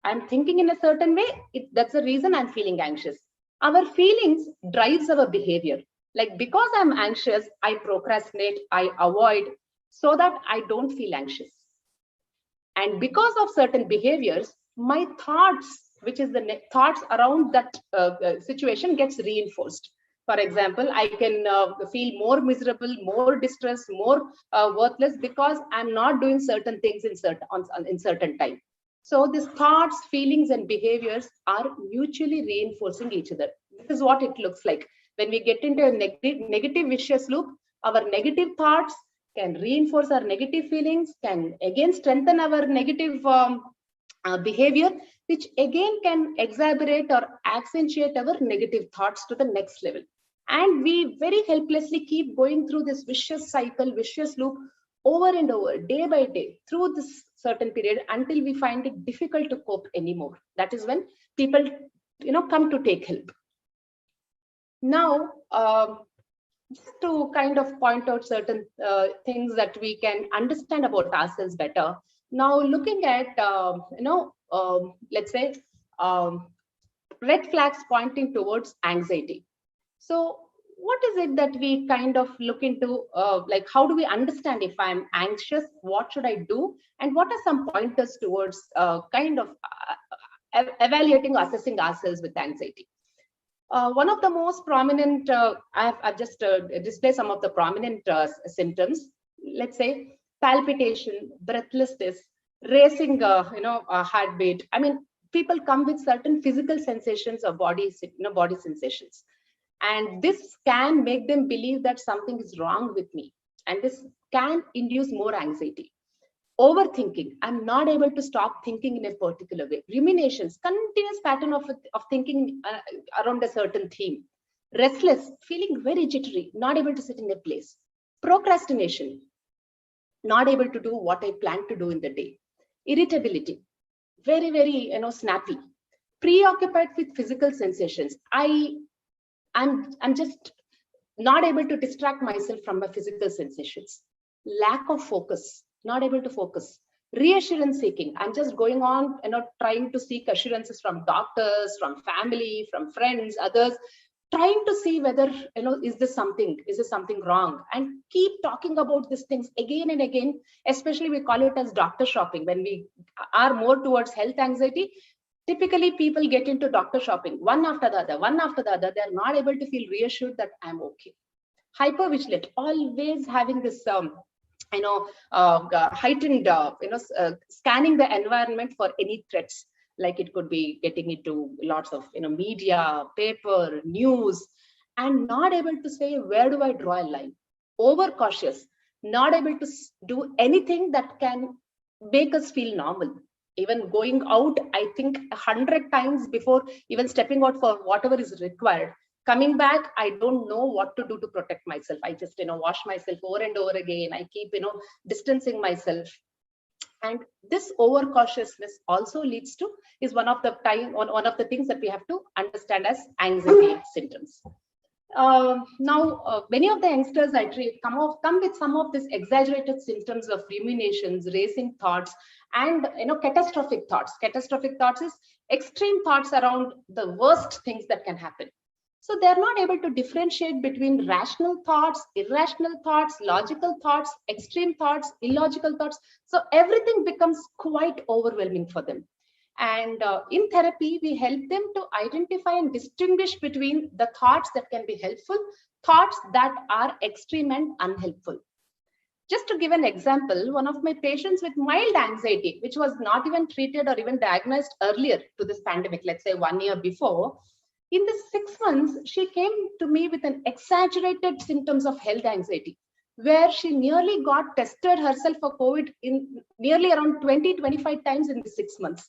I'm thinking in a certain way, that's the reason I'm feeling anxious. Our feelings drives our behavior. Like, because I'm anxious, I procrastinate, I avoid, so that I don't feel anxious. And because of certain behaviors, my thoughts, which is the thoughts around that situation, gets reinforced. For example, I can feel more miserable, more distressed, more worthless because I'm not doing certain things in certain time. So these thoughts, feelings, and behaviors are mutually reinforcing each other. This is what it looks like. When we get into a negative vicious loop, our negative thoughts can reinforce our negative feelings, can again strengthen our negative behavior, which again can exacerbate or accentuate our negative thoughts to the next level. And we very helplessly keep going through this vicious cycle, vicious loop, over and over, day by day, through this certain period, until we find it difficult to cope anymore. That is when people, come to take help. Now, just to kind of point out certain things that we can understand about ourselves better. Now, looking at, let's say, red flags pointing towards anxiety. So what is it that we kind of look into, like, how do we understand if I'm anxious, what should I do? And what are some pointers towards kind of evaluating, assessing ourselves with anxiety? One of the most prominent, I've just displayed some of the prominent symptoms. Let's say palpitation, breathlessness, racing, heartbeat. I mean, people come with certain physical sensations of body sensations. And this can make them believe that something is wrong with me. And this can induce more anxiety. Overthinking, I'm not able to stop thinking in a particular way. Ruminations, continuous pattern of thinking around a certain theme. Restless, feeling very jittery, not able to sit in a place. Procrastination, not able to do what I plan to do in the day. Irritability, very, very, snappy, preoccupied with physical sensations. I'm just not able to distract myself from my physical sensations. Lack of focus, not able to focus. Reassurance seeking. I'm just going on, trying to seek assurances from doctors, from family, from friends, others, trying to see whether, is this something wrong, and keep talking about these things again and again. Especially we call it as doctor shopping. When we are more towards health anxiety, typically people get into doctor shopping, one after the other. They're not able to feel reassured that I'm okay. Hypervigilant, always having this, heightened, scanning the environment for any threats. Like it could be getting into lots of, media, paper, news, and not able to say, where do I draw a line? Overcautious, not able to do anything that can make us feel normal. Even going out, I think 100 times before even stepping out for whatever is required. Coming back, I don't know what to do to protect myself. I just, wash myself over and over again. I keep, distancing myself. And this overcautiousness also leads to, is one of the things that we have to understand as anxiety symptoms. Now, many of the youngsters I treat come with some of these exaggerated symptoms of ruminations, racing thoughts, and catastrophic thoughts. Catastrophic thoughts is extreme thoughts around the worst things that can happen. So they're not able to differentiate between rational thoughts, irrational thoughts, logical thoughts, extreme thoughts, illogical thoughts. So everything becomes quite overwhelming for them. And in therapy, we help them to identify and distinguish between the thoughts that can be helpful, thoughts that are extreme and unhelpful. Just to give an example, one of my patients with mild anxiety, which was not even treated or even diagnosed earlier to this pandemic, let's say 1 year before, in the 6 months, she came to me with an exaggerated symptoms of health anxiety, where she nearly got tested herself for COVID in nearly around 20-25 times in the 6 months.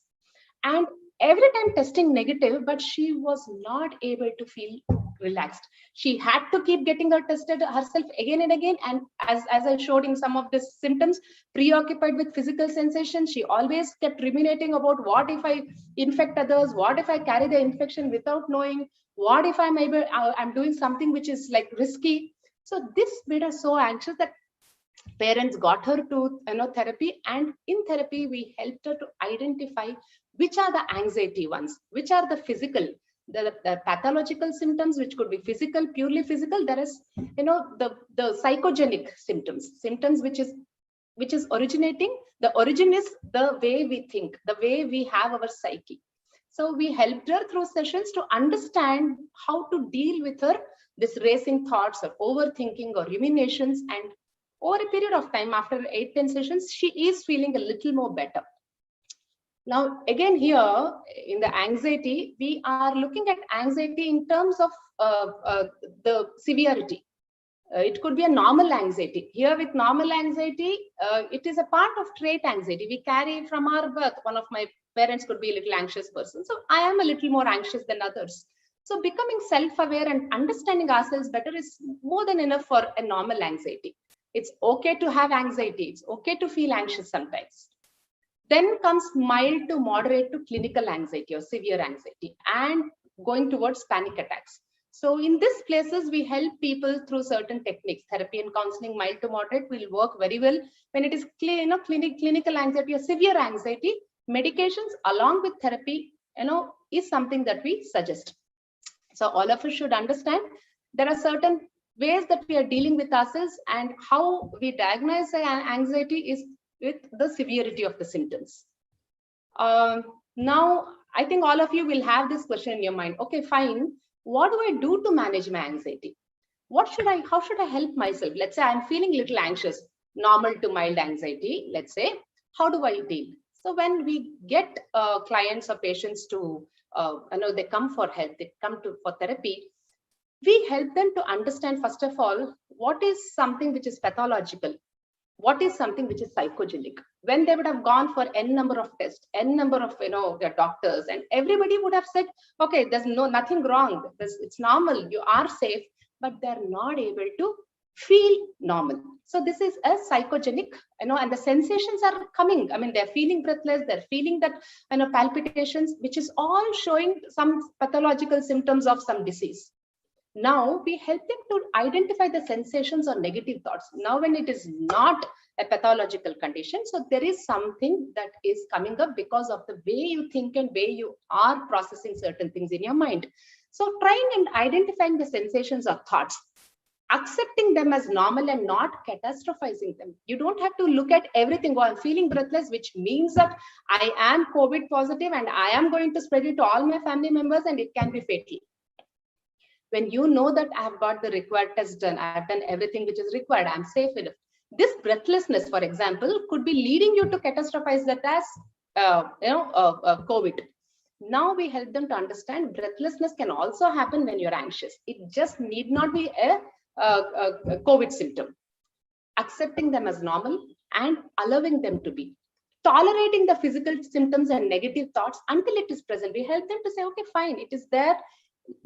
And every time testing negative, but she was not able to feel relaxed. She had to keep getting her tested herself again and again. And as I showed in some of the symptoms, preoccupied with physical sensations, she always kept ruminating about what if I infect others, what if I carry the infection without knowing, what if I'm doing something which is like risky. So this made her so anxious that parents got her to therapy, and in therapy we helped her to identify which are the anxiety ones, which are the physical, the pathological symptoms, which could be physical, purely physical. There is the psychogenic symptoms which is originating. The origin is the way we think, the way we have our psyche. So we helped her through sessions to understand how to deal with her this racing thoughts or overthinking or ruminations. And over a period of time, after 8-10 sessions, she is feeling a little more better. Now, again, here in the anxiety, we are looking at anxiety in terms of the severity. It could be a normal anxiety. Here with normal anxiety, it is a part of trait anxiety we carry from our birth. One of my parents could be a little anxious person, so I am a little more anxious than others. So becoming self-aware and understanding ourselves better is more than enough for a normal anxiety. It's okay to have anxiety. It's okay to feel anxious sometimes. Then comes mild to moderate to clinical anxiety or severe anxiety, and going towards panic attacks. So in these places, we help people through certain techniques. Therapy and counseling, mild to moderate, will work very well. When it is clinical anxiety or severe anxiety, medications along with therapy, is something that we suggest. So all of us should understand there are certain ways that we are dealing with ourselves, and how we diagnose anxiety is with the severity of the symptoms. Now, I think all of you will have this question in your mind. Okay, fine. What do I do to manage my anxiety? How should I help myself? Let's say I'm feeling a little anxious, normal to mild anxiety, let's say. How do I deal? So when we get clients or patients to, they come for help, they come for therapy, we help them to understand, first of all, what is something which is pathological, what is something which is psychogenic. When they would have gone for n number of tests, n number of their doctors, and everybody would have said, okay, there's nothing wrong, it's normal, you are safe, but they're not able to feel normal. So this is a psychogenic, and the sensations are coming. I mean, they're feeling breathless, they're feeling that, palpitations, which is all showing some pathological symptoms of some disease. Now we help them to identify the sensations or negative thoughts. Now, when it is not a pathological condition, so there is something that is coming up because of the way you think and way you are processing certain things in your mind. So trying and identifying the sensations or thoughts, accepting them as normal and not catastrophizing them. You don't have to look at everything. Oh, I'm feeling breathless, which means that I am COVID positive and I am going to spread it to all my family members and it can be fatal. When you know that I have got the required test done, I have done everything which is required, I'm safe enough. This breathlessness, for example, could be leading you to catastrophize that as COVID. Now we help them to understand breathlessness can also happen when you're anxious. It just need not be a COVID symptom. Accepting them as normal and allowing them to be. Tolerating the physical symptoms and negative thoughts until it is present. We help them to say, okay, fine, it is there.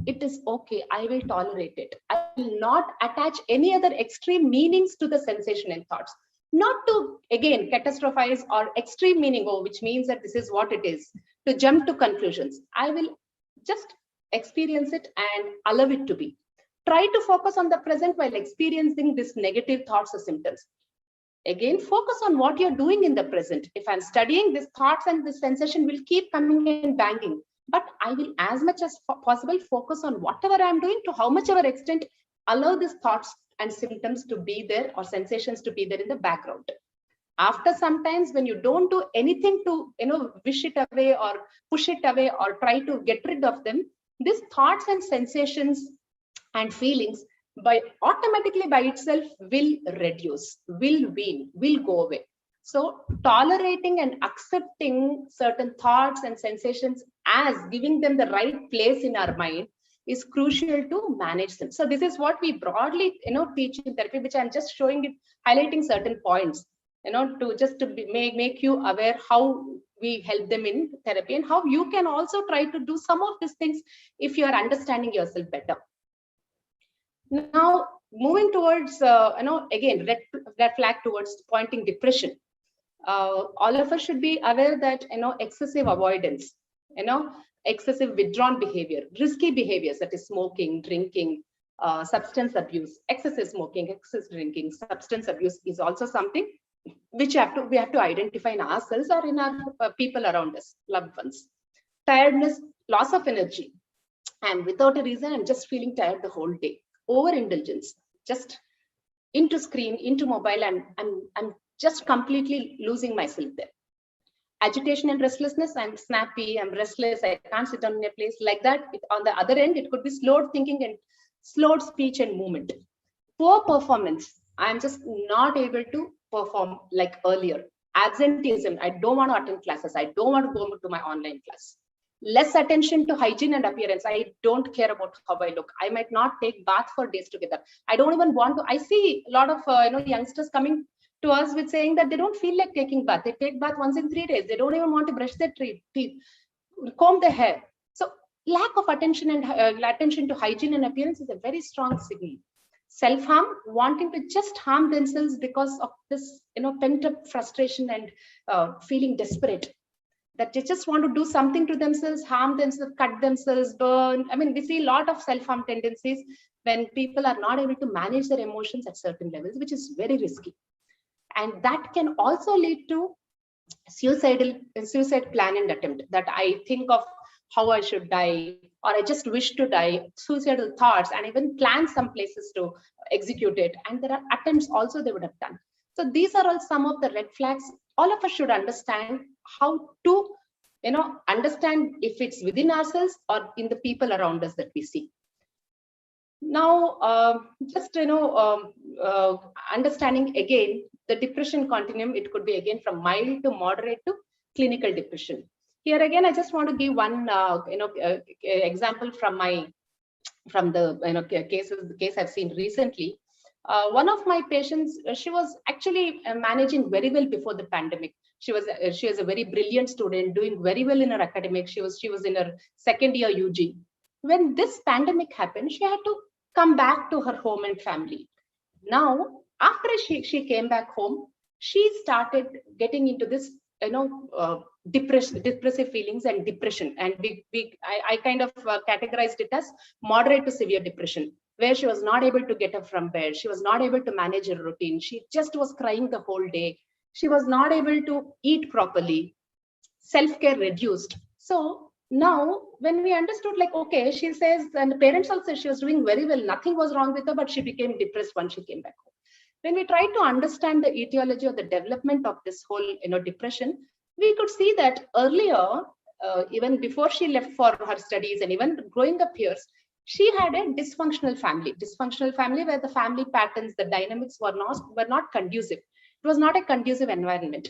It is okay. I will tolerate it. I will not attach any other extreme meanings to the sensation and thoughts. Not to, again, catastrophize or extreme meaning, which means that this is what it is, to jump to conclusions. I will just experience it and allow it to be. Try to focus on the present while experiencing these negative thoughts or symptoms. Again, focus on what you're doing in the present. If I'm studying, these thoughts and this sensation will keep coming and banging. But I will, as much as possible, focus on whatever I'm doing, to how much ever extent allow these thoughts and symptoms to be there or sensations to be there in the background. After sometimes when you don't do anything to wish it away or push it away or try to get rid of them, these thoughts and sensations and feelings automatically by itself will reduce, will wean, will go away. So tolerating and accepting certain thoughts and sensations as giving them the right place in our mind is crucial to manage them. So this is what we broadly teach in therapy, which I'm just showing it, highlighting certain points, to make you aware how we help them in therapy and how you can also try to do some of these things if you are understanding yourself better. Now, moving towards, again, red flag towards pointing depression. All of us should be aware that, excessive avoidance, excessive withdrawn behavior, risky behaviors, that is smoking, drinking, substance abuse, excessive smoking, excessive drinking, substance abuse is also something which we have to identify in ourselves or in our people around us, loved ones. Tiredness, loss of energy, and without a reason, I'm just feeling tired the whole day. Overindulgence, just into screen, into mobile, and I'm just completely losing myself there. Agitation and restlessness, I'm snappy, I'm restless, I can't sit down in a place like that. On the other end, it could be slowed thinking and slowed speech and movement. Poor performance, I'm just not able to perform like earlier. Absenteeism, I don't want to attend classes, I don't want to go to my online class. Less attention to hygiene and appearance. I don't care about how I look. I might not take bath for days together. I don't even want to. I see a lot of youngsters coming to us with saying that they don't feel like taking bath. They take bath once in 3 days. They don't even want to brush their teeth, comb their hair. So lack of attention and attention to hygiene and appearance is a very strong signal. Self-harm, wanting to just harm themselves because of this pent-up frustration and feeling desperate, that they just want to do something to themselves, harm themselves, cut themselves, burn. I mean, we see a lot of self-harm tendencies when people are not able to manage their emotions at certain levels, which is very risky. And that can also lead to suicide plan and attempt, that I think of how I should die, or I just wish to die, suicidal thoughts, and even plan some places to execute it. And there are attempts also they would have done. So these are all some of the red flags. All of us should understand how to, understand if it's within ourselves or in the people around us that we see. Now, understanding again the depression continuum, it could be again from mild to moderate to clinical depression. Here again, I just want to give one example from the case I've seen recently. One of my patients, she was actually managing very well before the pandemic. She was a very brilliant student, doing very well in her academic. She was in her second year UG. When this pandemic happened, she had to come back to her home and family. Now, after she came back home, she started getting into this, depressive feelings and depression. And I kind of categorized it as moderate to severe depression, where she was not able to get up from bed. She was not able to manage her routine. She just was crying the whole day. She was not able to eat properly. Self-care reduced. So now when we understood, like, okay, she says, and the parents also, she was doing very well, nothing was wrong with her, but she became depressed once she came back home. When we tried to understand the etiology of the development of this whole, depression, we could see that earlier, even before she left for her studies and even growing up here, she had a dysfunctional family where the family patterns, the dynamics were not conducive. It was not a conducive environment.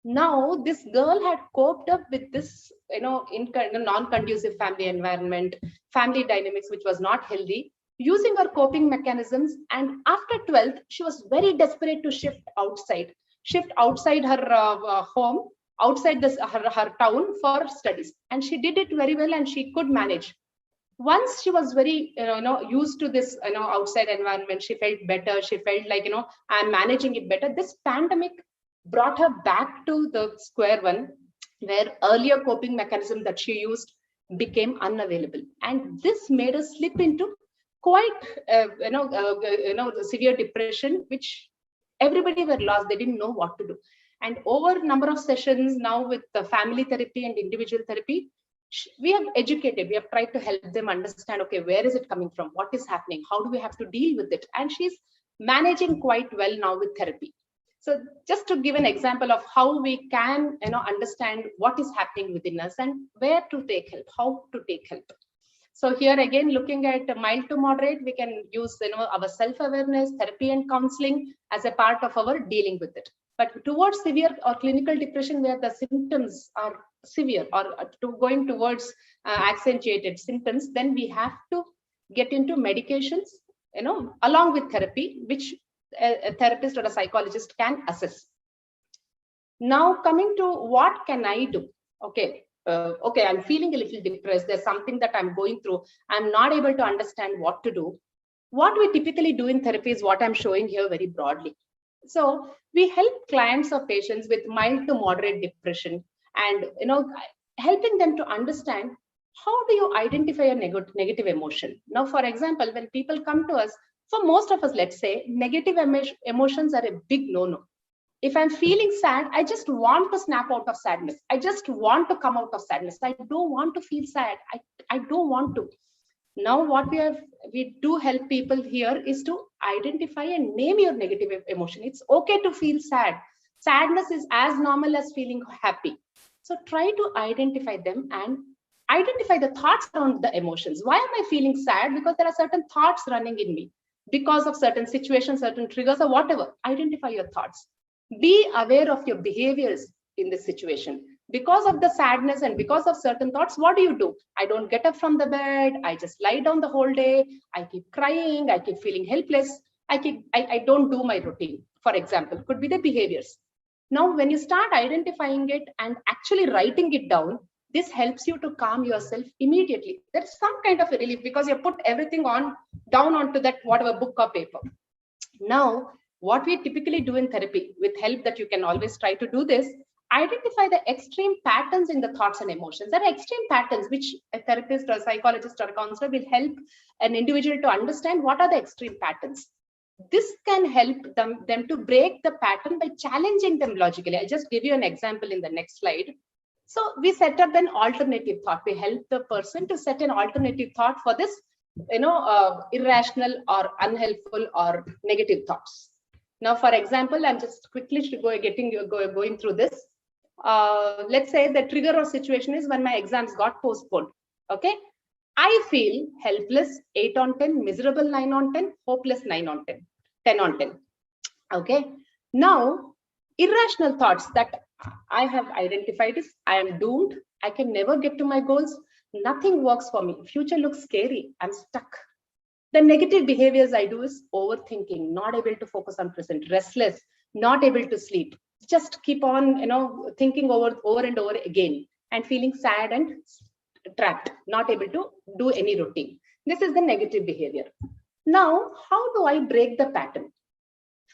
Now this girl had coped up with this, in a non-conducive family environment, family dynamics, which was not healthy, using her coping mechanisms. And after 12th, she was very desperate to shift outside her home, outside her town for studies. And she did it very well, and she could manage. Once she was very used to this outside environment, she felt better. She felt like, I'm managing it better. This pandemic brought her back to the square one, where earlier coping mechanism that she used became unavailable, and this made her slip into quite severe depression, which everybody were lost. They didn't know what to do. And over a number of sessions now with the family therapy and individual therapy, we have educated, we have tried to help them understand, okay, where is it coming from, what is happening, how do we have to deal with it. And she's managing quite well now with therapy. So just to give an example of how we can understand what is happening within us and where to take help, how to take help. So here again, looking at mild to moderate, we can use our self-awareness, therapy and counseling as a part of our dealing with it. But towards severe or clinical depression, where the symptoms are severe or going towards accentuated symptoms, then we have to get into medications, along with therapy, which a therapist or a psychologist can assess. Now coming to what can I do? Okay, I'm feeling a little depressed. There's something that I'm going through. I'm not able to understand what to do. What we typically do in therapy is what I'm showing here very broadly. So we help clients or patients with mild to moderate depression, and helping them to understand how do you identify a negative emotion. Now, for example, when people come to us, for most of us, let's say, negative emotions are a big no-no. If I'm feeling sad, I just want to snap out of sadness. I just want to come out of sadness. I don't want to feel sad. I don't want to. Now what we do help people here is to identify and name your negative emotion. It's okay to feel sad. Sadness is as normal as feeling happy. So try to identify them and identify the thoughts around the emotions. Why am I feeling sad? Because there are certain thoughts running in me because of certain situations, certain triggers, or whatever. Identify your thoughts. Be aware of your behaviors in this situation. Because of the sadness and because of certain thoughts, what do? I don't get up from the bed. I just lie down the whole day. I keep crying. I keep feeling helpless. I don't do my routine, for example, could be the behaviors. Now, when you start identifying it and actually writing it down, this helps you to calm yourself immediately. There's some kind of a relief because you put everything down onto that whatever book or paper. Now, what we typically do in therapy, with help that you can always try to do this, identify the extreme patterns in the thoughts and emotions. There are extreme patterns which a therapist or a psychologist or a counselor will help an individual to understand what are the extreme patterns. This can help them to break the pattern by challenging them logically. I'll just give you an example in the next slide. So we set up an alternative thought. We help the person to set an alternative thought for this, irrational or unhelpful or negative thoughts. Now, for example, I'm just quickly going through this. Let's say the trigger or situation is when my exams got postponed. Okay, I feel helpless 8 on 10, miserable 9 on 10, hopeless 9 on 10, 10 on 10. Okay, now irrational thoughts that I have identified is I am doomed. I can never get to my goals. Nothing works for me. Future looks scary. I'm stuck. The negative behaviors I do is overthinking, not able to focus on present, restless, not able to sleep. Just keep on, thinking over and over again and feeling sad and trapped, not able to do any routine. This is the negative behavior. Now, how do I break the pattern?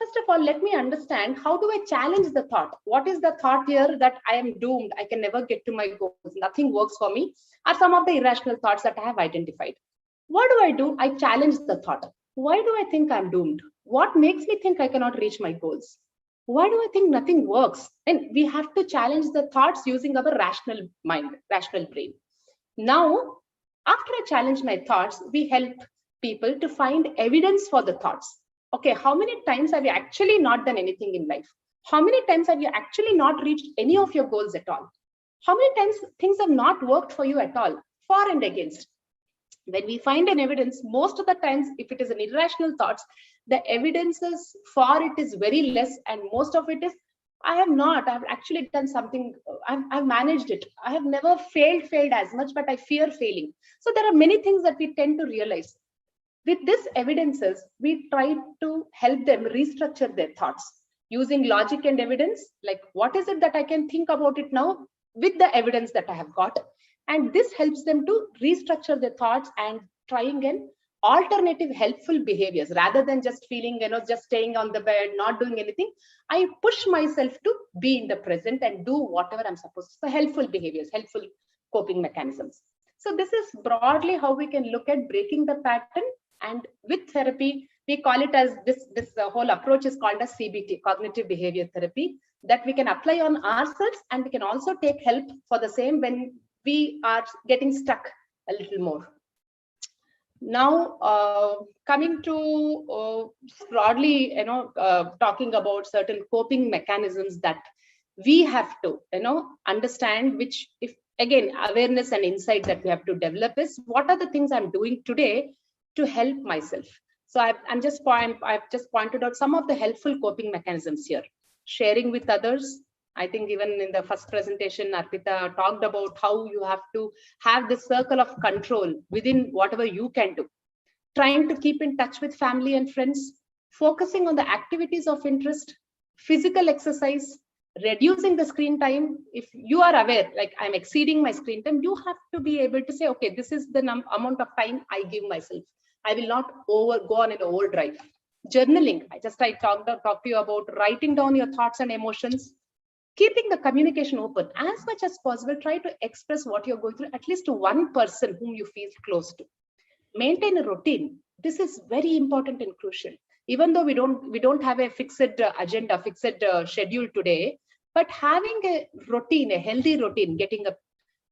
First of all, let me understand, how do I challenge the thought? What is the thought here that I am doomed? I can never get to my goals. Nothing works for me. Are some of the irrational thoughts that I have identified. What do? I challenge the thought. Why do I think I'm doomed? What makes me think I cannot reach my goals? Why do I think nothing works? And we have to challenge the thoughts using our rational mind, rational brain. Now, after I challenge my thoughts, we help people to find evidence for the thoughts. Okay, how many times have you actually not done anything in life? How many times have you actually not reached any of your goals at all? How many times things have not worked for you at all? For and against. When we find an evidence, most of the times, if it is an irrational thoughts, the evidences for it is very less, and most of it is, I've actually done something, I've managed it. I have never failed as much, but I fear failing. So there are many things that we tend to realize. With this evidences, we try to help them restructure their thoughts using logic and evidence. Like, what is it that I can think about it now with the evidence that I have got? And this helps them to restructure their thoughts and trying an alternative helpful behaviors rather than just feeling, just staying on the bed, not doing anything. I push myself to be in the present and do whatever I'm supposed to. So helpful behaviors, helpful coping mechanisms. So this is broadly how we can look at breaking the pattern. And with therapy, we call it as this whole approach is called as CBT, cognitive behavior therapy, that we can apply on ourselves, and we can also take help for the same when we are getting stuck a little more. Now, coming to broadly, talking about certain coping mechanisms that we have to, understand, which, if again, awareness and insight that we have to develop is, what are the things I'm doing today to help myself? So I've just pointed out some of the helpful coping mechanisms here. Sharing with others. I think even in the first presentation, Arpita talked about how you have to have this circle of control within whatever you can do. Trying to keep in touch with family and friends, focusing on the activities of interest, physical exercise, reducing the screen time. If you are aware, like I'm exceeding my screen time, you have to be able to say, okay, this is the amount of time I give myself. I will not go on an overdrive. Journaling. I talked to you about writing down your thoughts and emotions. Keeping the communication open as much as possible. Try to express what you're going through, at least to one person whom you feel close to. Maintain a routine. This is very important and crucial. Even though we don't have a fixed agenda, fixed schedule today, but having a routine, a healthy routine, getting up,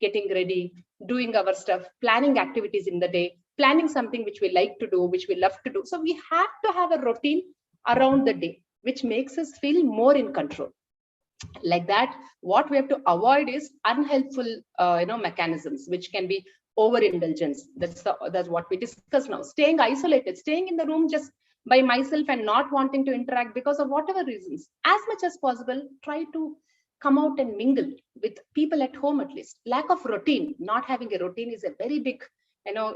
getting ready, doing our stuff, planning activities in the day, planning something which we like to do, which we love to do. So we have to have a routine around the day, which makes us feel more in control. Like that, what we have to avoid is unhelpful mechanisms, which can be overindulgence. That's what we discuss now. Staying isolated, staying in the room just by myself and not wanting to interact because of whatever reasons. As much as possible, try to come out and mingle with people at home. At least lack of routine, not having a routine is a very big,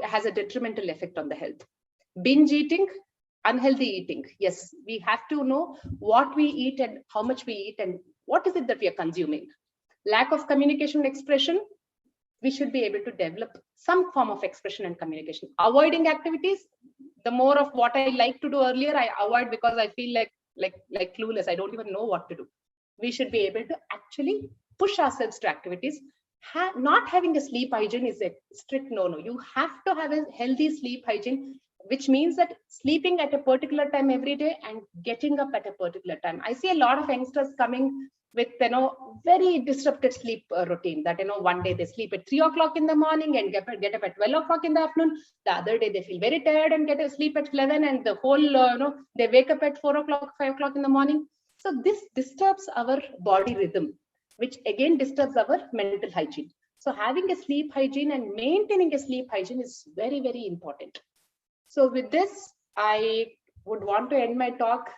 has a detrimental effect on the health. Binge eating, unhealthy eating. Yes, we have to know what we eat and how much we eat and what is it that we are consuming. Lack of communication and expression. We should be able to develop some form of expression and communication. Avoiding activities. The more of what I like to do earlier, I avoid because I feel like clueless. I don't even know what to do. We should be able to actually push ourselves to activities. Not having a sleep hygiene is a strict no-no. You have to have a healthy sleep hygiene, which means that sleeping at a particular time every day and getting up at a particular time. I see a lot of youngsters coming with very disrupted sleep routine, that one day they sleep at 3 o'clock in the morning and get up at 12 o'clock in the afternoon. The other day they feel very tired and get a sleep at 11, and the whole they wake up at 4 o'clock, 5 o'clock in the morning. So this disturbs our body rhythm, which again disturbs our mental hygiene. So having a sleep hygiene and maintaining a sleep hygiene is very, very important. So with this, I would want to end my talk,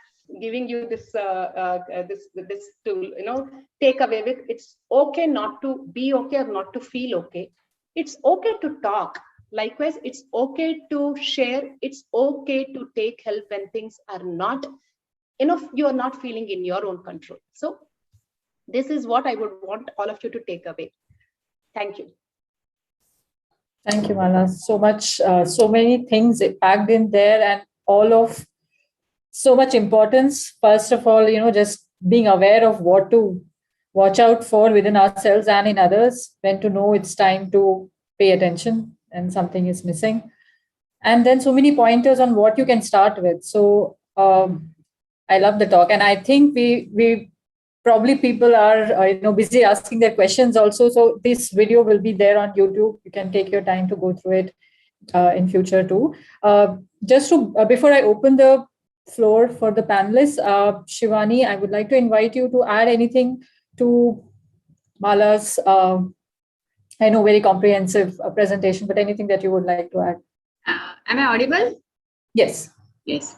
giving you this this to take away with. It's okay not to be okay or not to feel okay. It's okay to talk. Likewise, it's okay to share. It's okay to take help when things are not enough. You are not feeling in your own control. So this is what I would want all of you to take away. Thank you. Thank you, Mala. So much, so many things packed in there, and all of so much importance. First of all, just being aware of what to watch out for within ourselves and in others, when to know it's time to pay attention and something is missing. And then so many pointers on what you can start with. So I love the talk, and I think we probably people are busy asking their questions also. So this video will be there on YouTube. You can take your time to go through it in future too. Just to before I open the floor for the panelists, Shivani, I would like to invite you to add anything to Mala's I know very comprehensive presentation, but anything that you would like to add? Am I audible? Yes. Yes.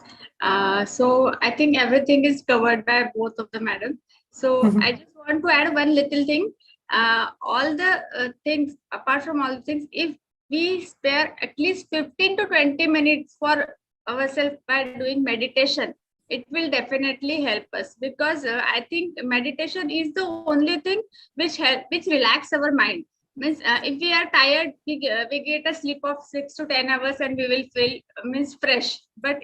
So I think everything is covered by both of the madam. So I just want to add one little thing. All the things, apart from all the things, if we spare at least 15 to 20 minutes for ourselves by doing meditation, it will definitely help us, because I think meditation is the only thing which relax our mind. Means if we are tired, we get a sleep of 6 to 10 hours and we will feel fresh. But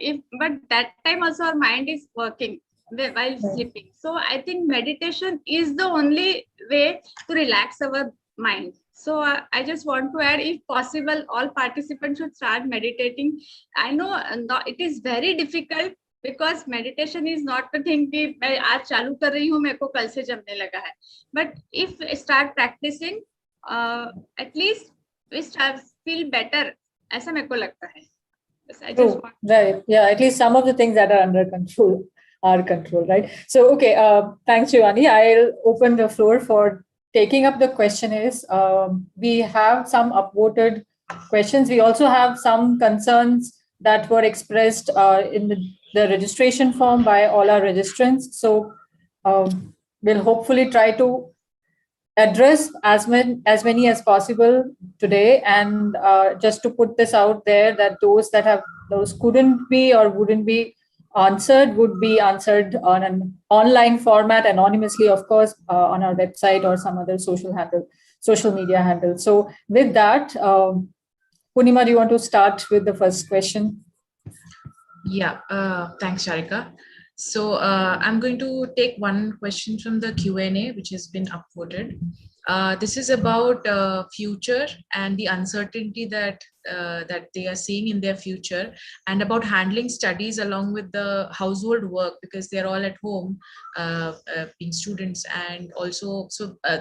that time also our mind is working while sleeping. So I think meditation is the only way to relax our mind. So I just want to add, if possible, all participants should start meditating. I know it is very difficult, because meditation is not the thing कि मैं आज चालू कर रही हूँ, मेरे को कल से जमने लगा है. But if start practicing, at least we feel better. ऐसा मेरे को लगता है. Right. Yeah. At least some of the things that are under control are controlled, right? So, okay. Thanks, Shivani. I'll open the floor for taking up the question. We have some upvoted questions. We also have some concerns that were expressed in the registration form by all our registrants. So we'll hopefully try to address as many as possible today. And just to put this out there, that those couldn't be or wouldn't be answered would be answered on an online format anonymously, of course, on our website or some other social media handle. So with that, Purnima, do you want to start with the first question? Yeah, thanks, Sharika. So I'm going to take one question from the Q&A, which has been upvoted. This is about future and the uncertainty that they are seeing in their future, and about handling studies along with the household work, because they're all at home being students, and also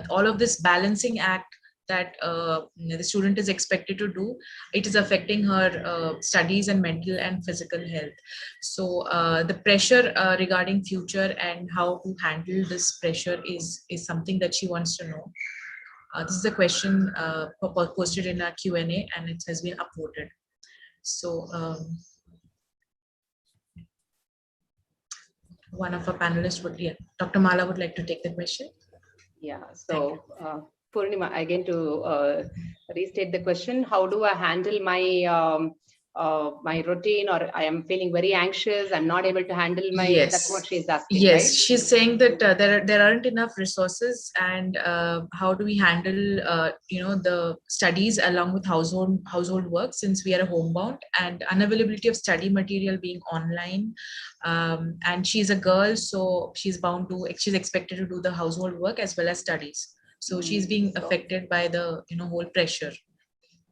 all of this balancing act that the student is expected to do, it is affecting her studies and mental and physical health. So the pressure regarding future and how to handle this pressure is something that she wants to know. This is a question posted in our Q&A, and it has been upvoted. So one of our panelists Dr. Mala would like to take the question. Yeah, so Purnima, again to restate the question, how do I handle my routine, or I am feeling very anxious, I'm not able to handle my, yes. That's what she's asking, yes, right? She's saying that there aren't enough resources, and how do we handle the studies along with household work, since we are homebound, and unavailability of study material being online, and she's a girl, so she's expected to do the household work as well as studies. So she's being affected by the whole pressure.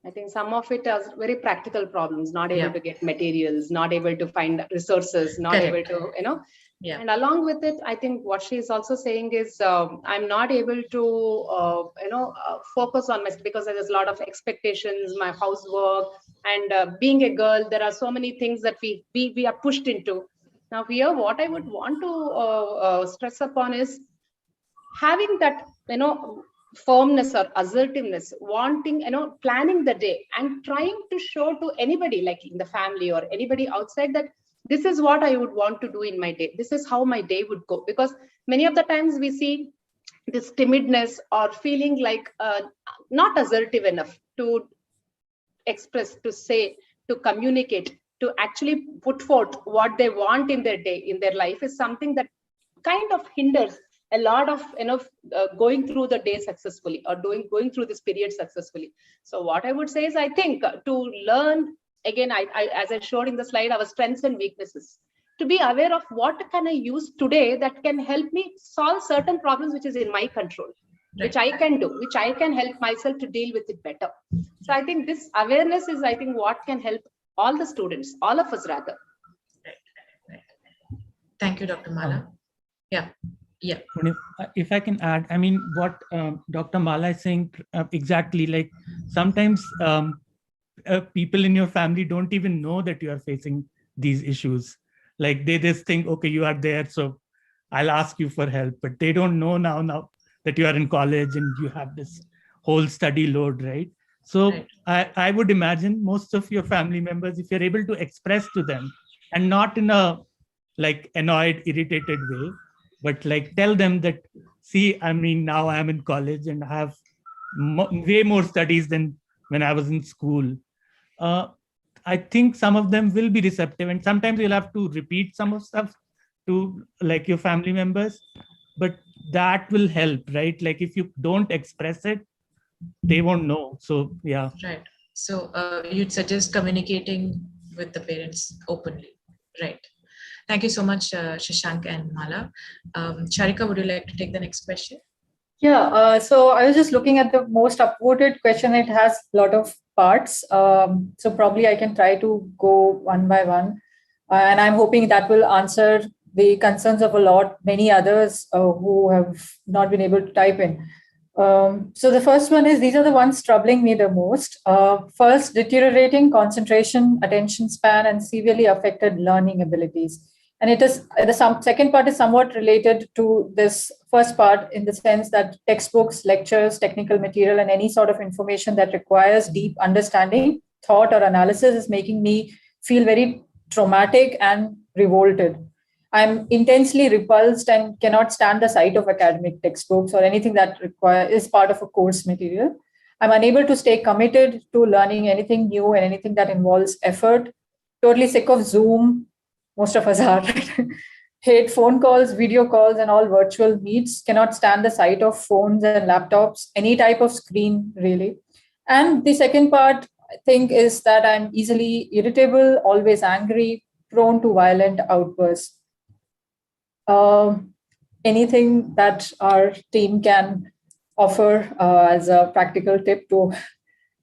I think some of it are very practical problems, not able to get materials, not able to find resources, not able to, And along with it, I think what she is also saying is I'm not able to, focus on myself, because there's a lot of expectations, my housework, and being a girl, there are so many things that we are pushed into. Now here, what I would want to stress upon is having that, firmness or assertiveness, wanting, planning the day and trying to show to anybody, like in the family or anybody outside, that this is what I would want to do in my day. This is how my day would go. Because many of the times we see this timidness or feeling like not assertive enough to express, to say, to communicate, to actually put forth what they want in their day, in their life, is something that kind of hinders a lot of going through the day successfully, or going through this period successfully. So what I would say is, I think to learn, again, I as I showed in the slide, our strengths and weaknesses, to be aware of what can I use today that can help me solve certain problems which is in my control, which I can do, which I can help myself to deal with it better. So I think this awareness is, I think, what can help all the students, all of us rather. Thank you, Dr. Mala. Yeah. If I can add, I mean, what Dr. Mala is saying exactly, like sometimes people in your family don't even know that you are facing these issues. Like they just think, okay, you are there, so I'll ask you for help. But they don't know now that you are in college and you have this whole study load, right? So I would imagine most of your family members, if you're able to express to them, and not in a like annoyed, irritated way, but like tell them that, see, I mean, now I'm in college and I have way more studies than when I was in school. I think some of them will be receptive, and sometimes you'll have to repeat some of stuff to like your family members, but that will help, right? Like if you don't express it, they won't know. So yeah. Right. So you'd suggest communicating with the parents openly, right? Thank you so much, Shashank and Mala. Charika, would you like to take the next question? Yeah, so I was just looking at the most upvoted question. It has a lot of parts. So probably I can try to go one by one. And I'm hoping that will answer the concerns of many others who have not been able to type in. So the first one is, these are the ones troubling me the most. First, deteriorating concentration, attention span, and severely affected learning abilities. And it is the second part is somewhat related to this first part, in the sense that textbooks, lectures, technical material, and any sort of information that requires deep understanding, thought, or analysis is making me feel very traumatic and revolted. I'm intensely repulsed and cannot stand the sight of academic textbooks or anything that is part of a course material. I'm unable to stay committed to learning anything new and anything that involves effort. Totally sick of Zoom. Most of us are. Hate phone calls, video calls, and all virtual meets. Cannot stand the sight of phones and laptops, any type of screen, really. And the second part, I think, is that I'm easily irritable, always angry, prone to violent outbursts. Anything that our team can offer as a practical tip to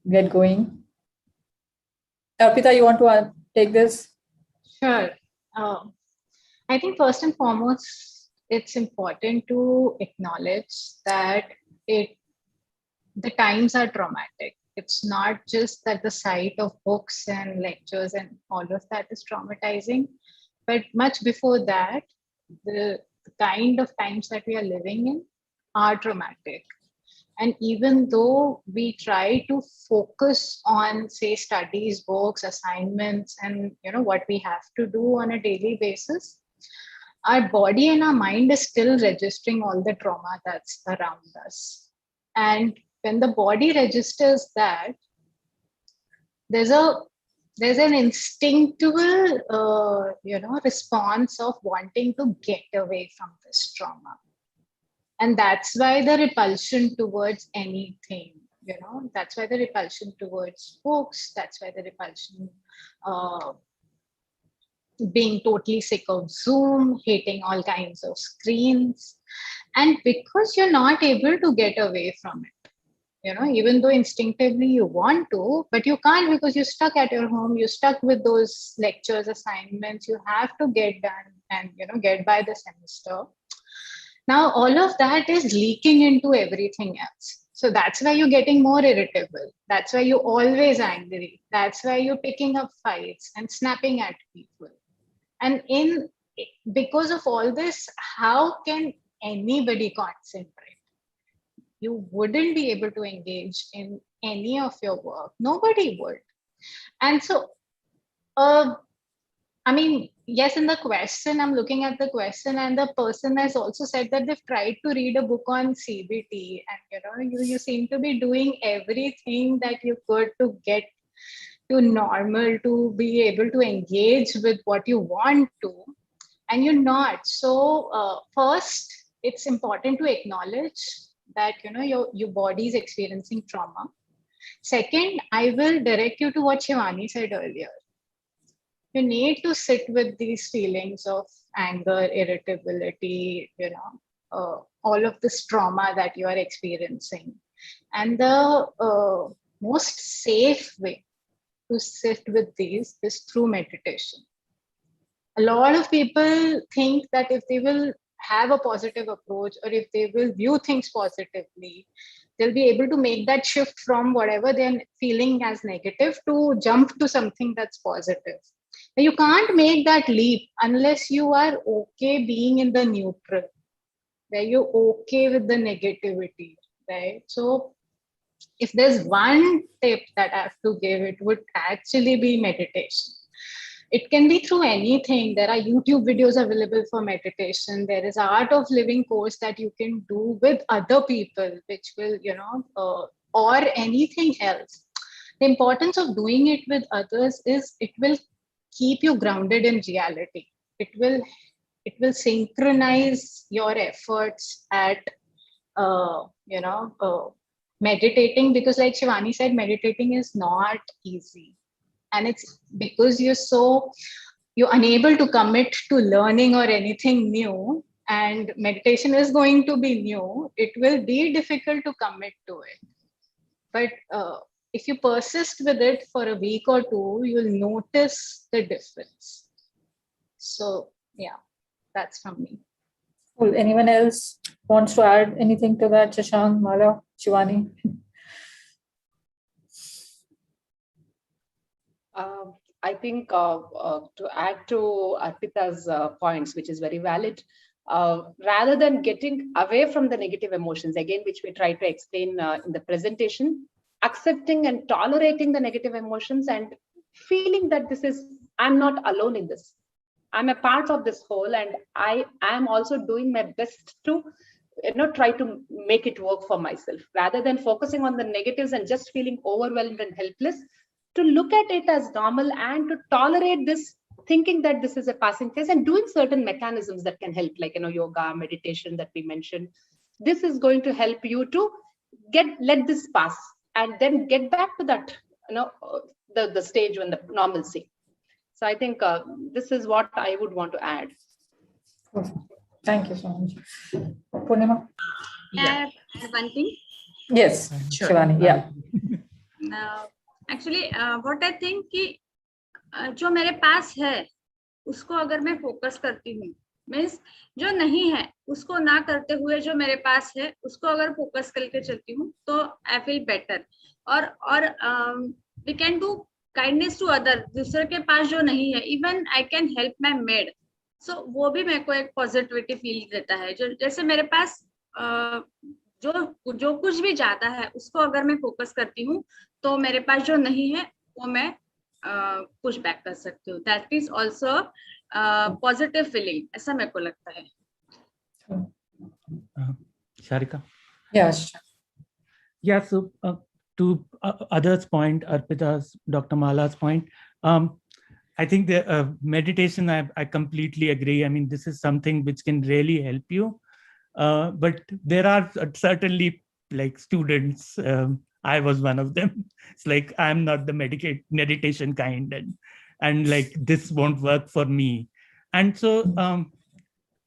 get going? Arpita, you want to take this? Sure. I think first and foremost, it's important to acknowledge that the times are traumatic. It's not just that the sight of books and lectures and all of that is traumatizing, but much before that, the kind of times that we are living in are traumatic. And even though we try to focus on, say, studies, books, assignments, and what we have to do on a daily basis, our body and our mind is still registering all the trauma that's around us. And when the body registers that, there's an instinctual response of wanting to get away from this trauma. And that's why the repulsion towards anything, that's why the repulsion towards books, that's why the repulsion being totally sick of Zoom, hating all kinds of screens. And because you're not able to get away from it, even though instinctively you want to, but you can't, because you're stuck at your home, you're stuck with those lectures, assignments, you have to get done and, get by the semester. Now, all of that is leaking into everything else. So that's why you're getting more irritable. That's why you're always angry. That's why you're picking up fights and snapping at people. And because of all this, how can anybody concentrate? You wouldn't be able to engage in any of your work. Nobody would. And so, yes, in the question, I'm looking at the question, and the person has also said that they've tried to read a book on CBT, and you seem to be doing everything that you could to get to normal, to be able to engage with what you want to, and you're not. So first, it's important to acknowledge that your body is experiencing trauma. Second, I will direct you to what Shivani said earlier. you need to sit with these feelings of anger, irritability, all of this trauma that you are experiencing. And the most safe way to sit with these is through meditation. A lot of people think that if they will have a positive approach, or if they will view things positively, they'll be able to make that shift from whatever they're feeling as negative to jump to something that's positive. Now, you can't make that leap unless you are okay being in the neutral, where you're okay with the negativity, right? So if there's one tip that I have to give, it would actually be meditation. It can be through anything. There are YouTube videos available for meditation. There is Art of Living course that you can do with other people, which will, or anything else. The importance of doing it with others is it will keep you grounded in reality. It will synchronize your efforts at, meditating, because like Shivani said, meditating is not easy. And it's because you're unable to commit to learning or anything new, and meditation is going to be new. It will be difficult to commit to it. But if you persist with it for a week or two, you'll notice the difference. So yeah, that's from me. Cool. Anyone else wants to add anything to that? Shashank, Mala, Shivani? I think to add to Arpita's points, which is very valid, rather than getting away from the negative emotions, again, which we try to explain in the presentation, accepting and tolerating the negative emotions and feeling that I'm not alone in this. I'm a part of this whole, and I am also doing my best to try to make it work for myself, rather than focusing on the negatives and just feeling overwhelmed and helpless. To look at it as normal and to tolerate this, thinking that this is a passing phase, and doing certain mechanisms that can help, like yoga, meditation that we mentioned. This is going to help you to let this pass and then get back to that the stage when the normalcy. So I think this is what I would want to add. Thank you so much. Purnima? Yeah. One thing. Yes, Sure. Shivani. Yeah. Actually, what I think कि जो मेरे पास है उसको अगर मैं focus करती हूँ, means जो नहीं है उसको ना करते हुए जो मेरे पास है उसको अगर फोकस करके चलती हूँ तो आई फील बेटर. और we can do kindness to other. दूसरे के पास जो नहीं है, even I can help my maid, so वो भी मेरे को एक पॉजिटिविटी फील देता है. जो जैसे मेरे पास जो कुछ भी जाता है उसको अगर मैं फोकस करती हूँ तो मेरे पास जो नहीं है वो मैं पुश बैक कर सकती हूँ. That is also positive feeling, ऐसा मेरे को लगता है. Sharika? Yes. Yeah, so to others' point, Arpita's, Dr. Mala's point, I think the meditation, I completely agree. I mean, this is something which can really help you. But there are certainly like students, I was one of them. It's like, I'm not the meditation kind, and like this won't work for me. And so,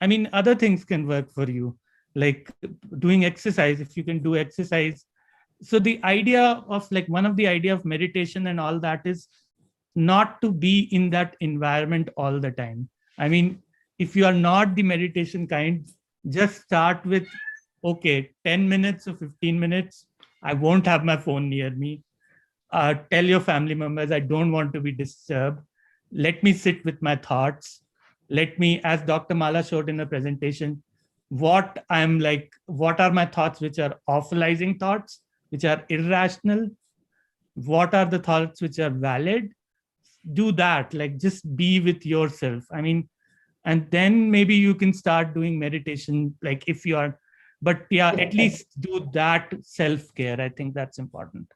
I mean, other things can work for you, like doing exercise, if you can do exercise. So the idea of like, one of the idea of meditation and all that is not to be in that environment all the time. I mean, if you are not the meditation kind, just start with, okay, 10 minutes or 15 minutes, I won't have my phone near me. Tell your family members, I don't want to be disturbed. Let me sit with my thoughts. Let me, as Dr. Mala showed in the presentation, what are my thoughts which are awfulizing thoughts, which are irrational? What are the thoughts which are valid? Do that, like just be with yourself. I mean, and then maybe you can start doing meditation, like if you are, but yeah, at least do that self-care. I think that's important.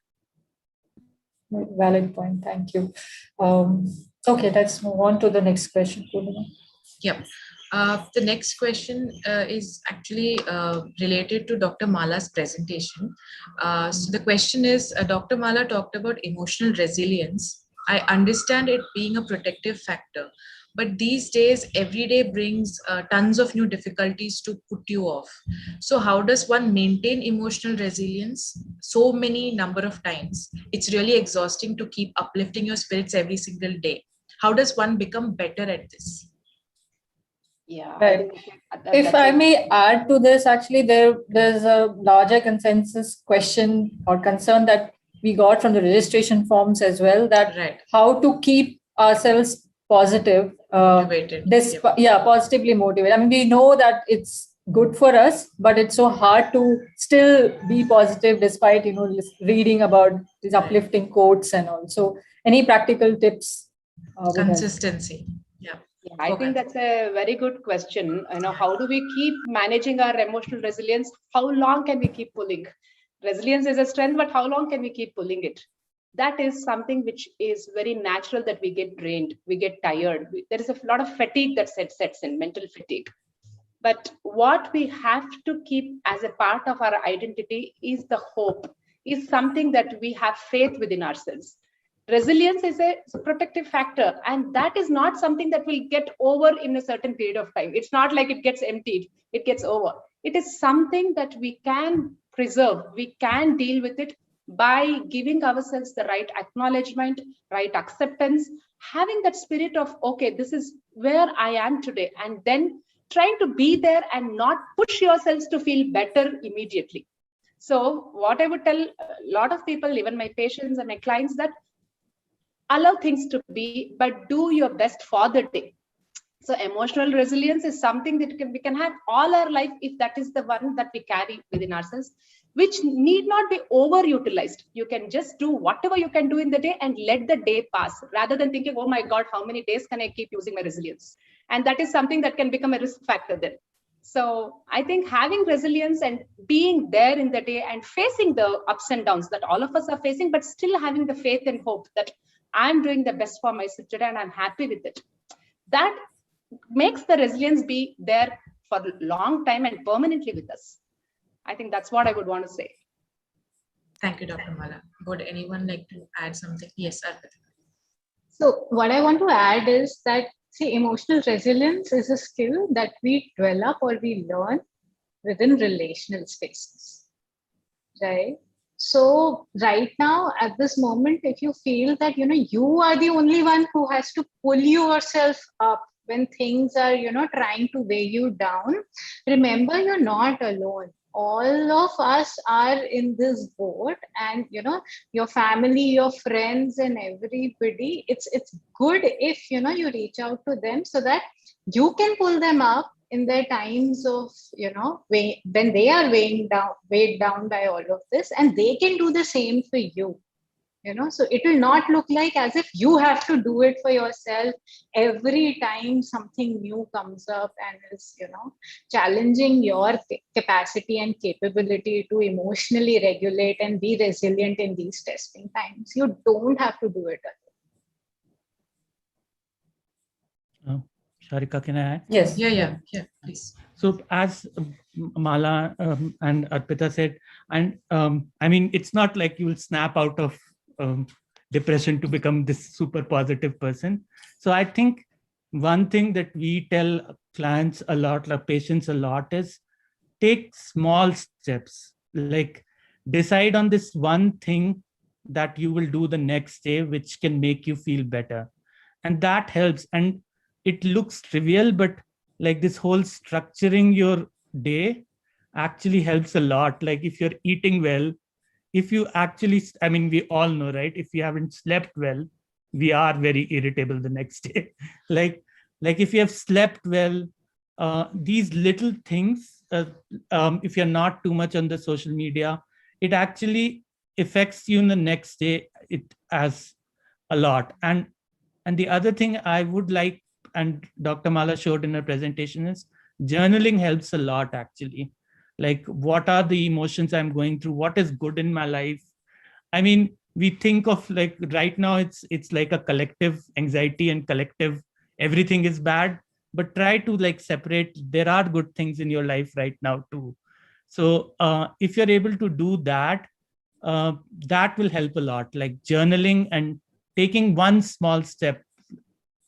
Valid point. Thank you. Okay, let's move on to the next question. Yep. The next question is actually related to Dr. Mala's presentation. So the question is, Dr. Mala talked about emotional resilience. I understand it being a protective factor, but these days, every day brings tons of new difficulties to put you off. So, how does one maintain emotional resilience so many number of times? It's really exhausting to keep uplifting your spirits every single day. How does one become better at this? Yeah, I Right. think If that's I a may add to this, actually, there's a larger consensus question or concern that we got from the registration forms as well, that Right. how to keep ourselves positive, Motivated. Yep. positively motivated. I mean, we know that it's good for us, but it's so hard to still be positive despite, reading about these Right. uplifting quotes and all. So, any practical tips would help. Consistency. Yeah. Yeah, I think Okay. that's a very good question. How do we keep managing our emotional resilience? How long can we keep pulling? Resilience is a strength, but how long can we keep pulling it? That is something which is very natural, that we get drained, we get tired. There is a lot of fatigue that sets in, mental fatigue. But what we have to keep as a part of our identity is the hope, is something that we have faith within ourselves. Resilience is a protective factor, and that is not something that will get over in a certain period of time. It's not like it gets emptied, it gets over. It is something that we can preserve, we can deal with it by giving ourselves the right acknowledgement, right acceptance, having that spirit of, okay, this is where I am today, and then trying to be there and not push yourselves to feel better immediately. So what I would tell a lot of people, even my patients and my clients, that allow things to be, but do your best for the day. So emotional resilience is something that we can have all our life, if that is the one that we carry within ourselves, which need not be overutilized. You can just do whatever you can do in the day and let the day pass, rather than thinking, oh my God, how many days can I keep using my resilience? And that is something that can become a risk factor then. So I think having resilience and being there in the day and facing the ups and downs that all of us are facing, but still having the faith and hope that I'm doing the best for myself today and I'm happy with it. That makes the resilience be there for a long time and permanently with us. I think that's what I would want to say. Thank you, Dr. Mala. Would anyone like to add something? Yes, Arpita. So what I want to add is that, see, emotional resilience is a skill that we develop or we learn within relational spaces, right? So right now, at this moment, if you feel that, you are the only one who has to pull yourself up when things are, trying to weigh you down, remember, you're not alone. All of us are in this boat, and your family, your friends, and everybody, it's good if you reach out to them so that you can pull them up in their times of when they are weighed down by all of this, and they can do the same for you. So it will not look like as if you have to do it for yourself every time something new comes up and is challenging your capacity and capability to emotionally regulate and be resilient in these testing times. You don't have to do it alone. Sharika, can I add? Yes. Yeah, please. So as Mala and Arpita said, and I mean, it's not like you will snap out of depression to become this super positive person. So I think one thing that we tell clients a lot, like patients a lot, is take small steps. Like decide on this one thing that you will do the next day, which can make you feel better. And that helps. And it looks trivial, but like this whole structuring your day actually helps a lot. Like if you're eating well, if you actually, I mean, we all know, right? If you haven't slept well, we are very irritable the next day. like if you have slept well, these little things, if you're not too much on the social media, it actually affects you in the next day. It has a lot. And the other thing I would like, and Dr. Mala showed in her presentation, is journaling helps a lot actually. Like what are the emotions I'm going through? What is good in my life? I mean, we think of like right now it's like a collective anxiety and collective everything is bad, but try to like separate. There are good things in your life right now too. So if you're able to do that, that will help a lot. Like journaling and taking one small step,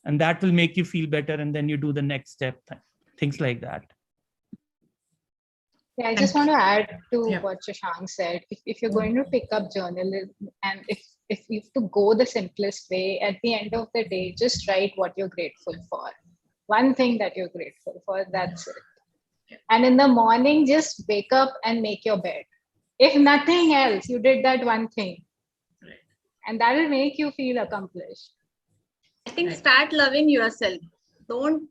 and that will make you feel better, and then you do the next step, things like that. Yeah, I just want to add to Yeah. what Shashank said. If you're going to pick up journalism, and if you have to go the simplest way, at the end of the day, just write what you're grateful for. One thing that you're grateful for, that's it. And in the morning, just wake up and make your bed. If nothing else, you did that one thing. Right. And that will make you feel accomplished. I think start loving yourself. Don't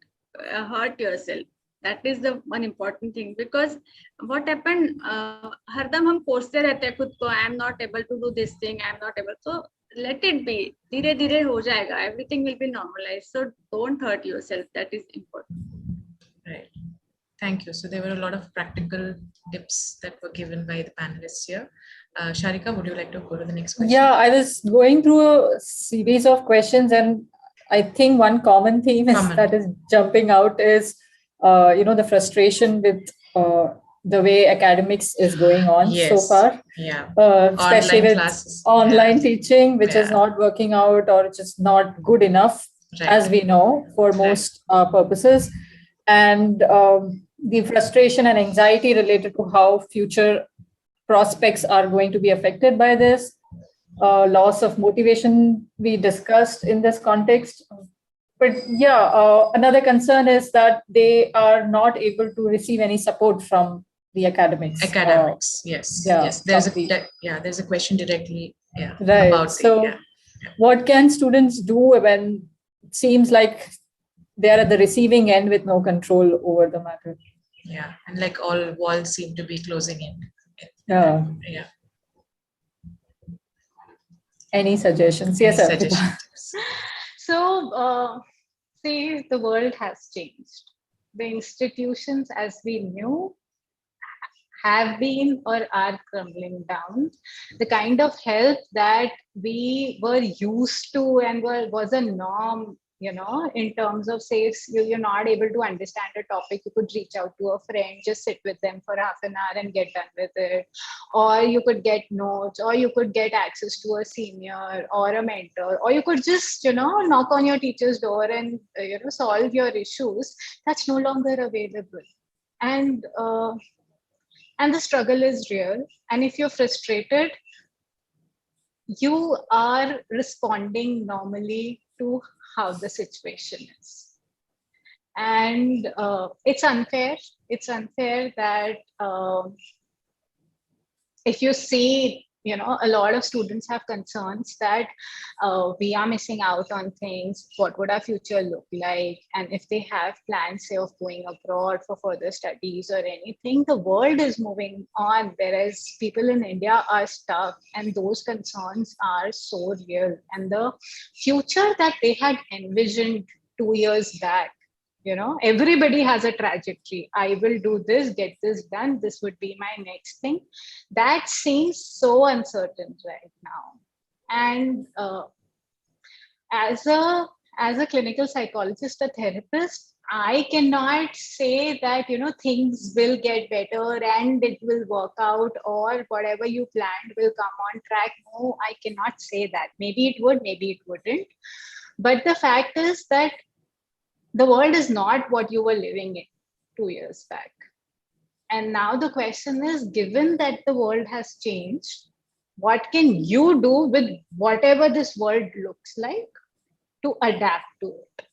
hurt yourself. That is the one important thing, because what happened, हरदम हम कोसते रहते हैं खुद को, I am not able to do this thing, I am not able. So let it be. धीरे धीरे हो जाएगा. Everything will be normalized. So don't hurt yourself. That is important. Right. Thank you. So there were a lot of practical tips that were given by the panelists here. Sharika, would you like to go to the next question? Yeah, I was going through a series of questions, and I think one common theme that is jumping out is, the frustration with the way academics is going on so far. Yeah. Especially Online with classes. online teaching, which is not working out or just not good enough, as we know, for most purposes. And the frustration and anxiety related to how future prospects are going to be affected by this. Loss of motivation we discussed in this context. But yeah, another concern is that they are not able to receive any support from the academics. Yes. Yeah, yes. There's a question directly. Yeah. Right. About so, what can students do when it seems like they are at the receiving end with no control over the matter? Yeah, and like all walls seem to be closing in. Yeah. Any suggestions? Yes, Arpita. So, see, the world has changed. The institutions as we knew have been or are crumbling down. The kind of help that we were used to and was a norm, in terms of, say, if you're not able to understand a topic, you could reach out to a friend, just sit with them for half an hour and get done with it. Or you could get notes, or you could get access to a senior or a mentor, or you could just, knock on your teacher's door and, solve your issues. That's no longer available. And the struggle is real. And if you're frustrated, you are responding normally to how the situation is. And it's unfair. It's unfair that if you see, a lot of students have concerns that we are missing out on things. What would our future look like? And if they have plans, say, of going abroad for further studies or anything, the world is moving on, whereas people in India are stuck, and those concerns are so real. And the future that they had envisioned 2 years back, everybody has a trajectory. I will do this, get this done. This would be my next thing. That seems so uncertain right now. And as a clinical psychologist, a therapist, I cannot say that, things will get better and it will work out, or whatever you planned will come on track. No, I cannot say that. Maybe it would, maybe it wouldn't. But the fact is that the world is not what you were living in 2 years back. And now the question is, given that the world has changed, what can you do with whatever this world looks like to adapt to it?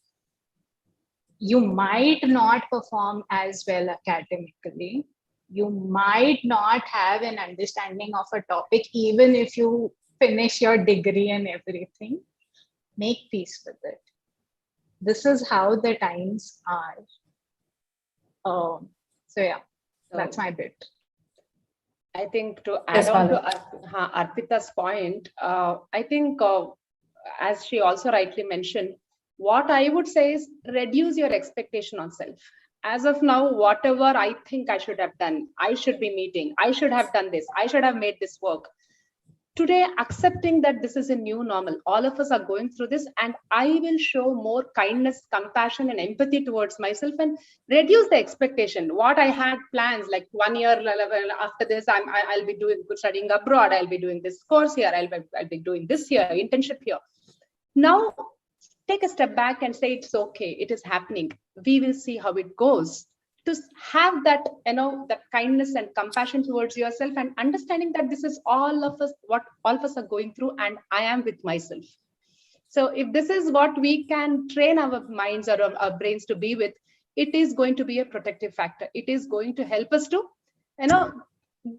You might not perform as well academically. You might not have an understanding of a topic, even if you finish your degree and everything. Make peace with it. This is how the times are. That's my bit. I think to add on to Arpita's point, I think as she also rightly mentioned, what I would say is reduce your expectation on self. As of now, whatever I think I should have done, I should be meeting, I should have done this, I should have made this work. Today, accepting that this is a new normal, all of us are going through this, and I will show more kindness, compassion, and empathy towards myself and reduce the expectation. What I had plans, like 1 year after this, I'll be studying abroad, I'll be doing this course here, I'll be doing this here, internship here. Now, take a step back and say, it's okay, it is happening. We will see how it goes. To have that, that kindness and compassion towards yourself, and understanding that this is all of us, what all of us are going through, and I am with myself. So if this is what we can train our minds or our brains to be with, it is going to be a protective factor. It is going to help us to,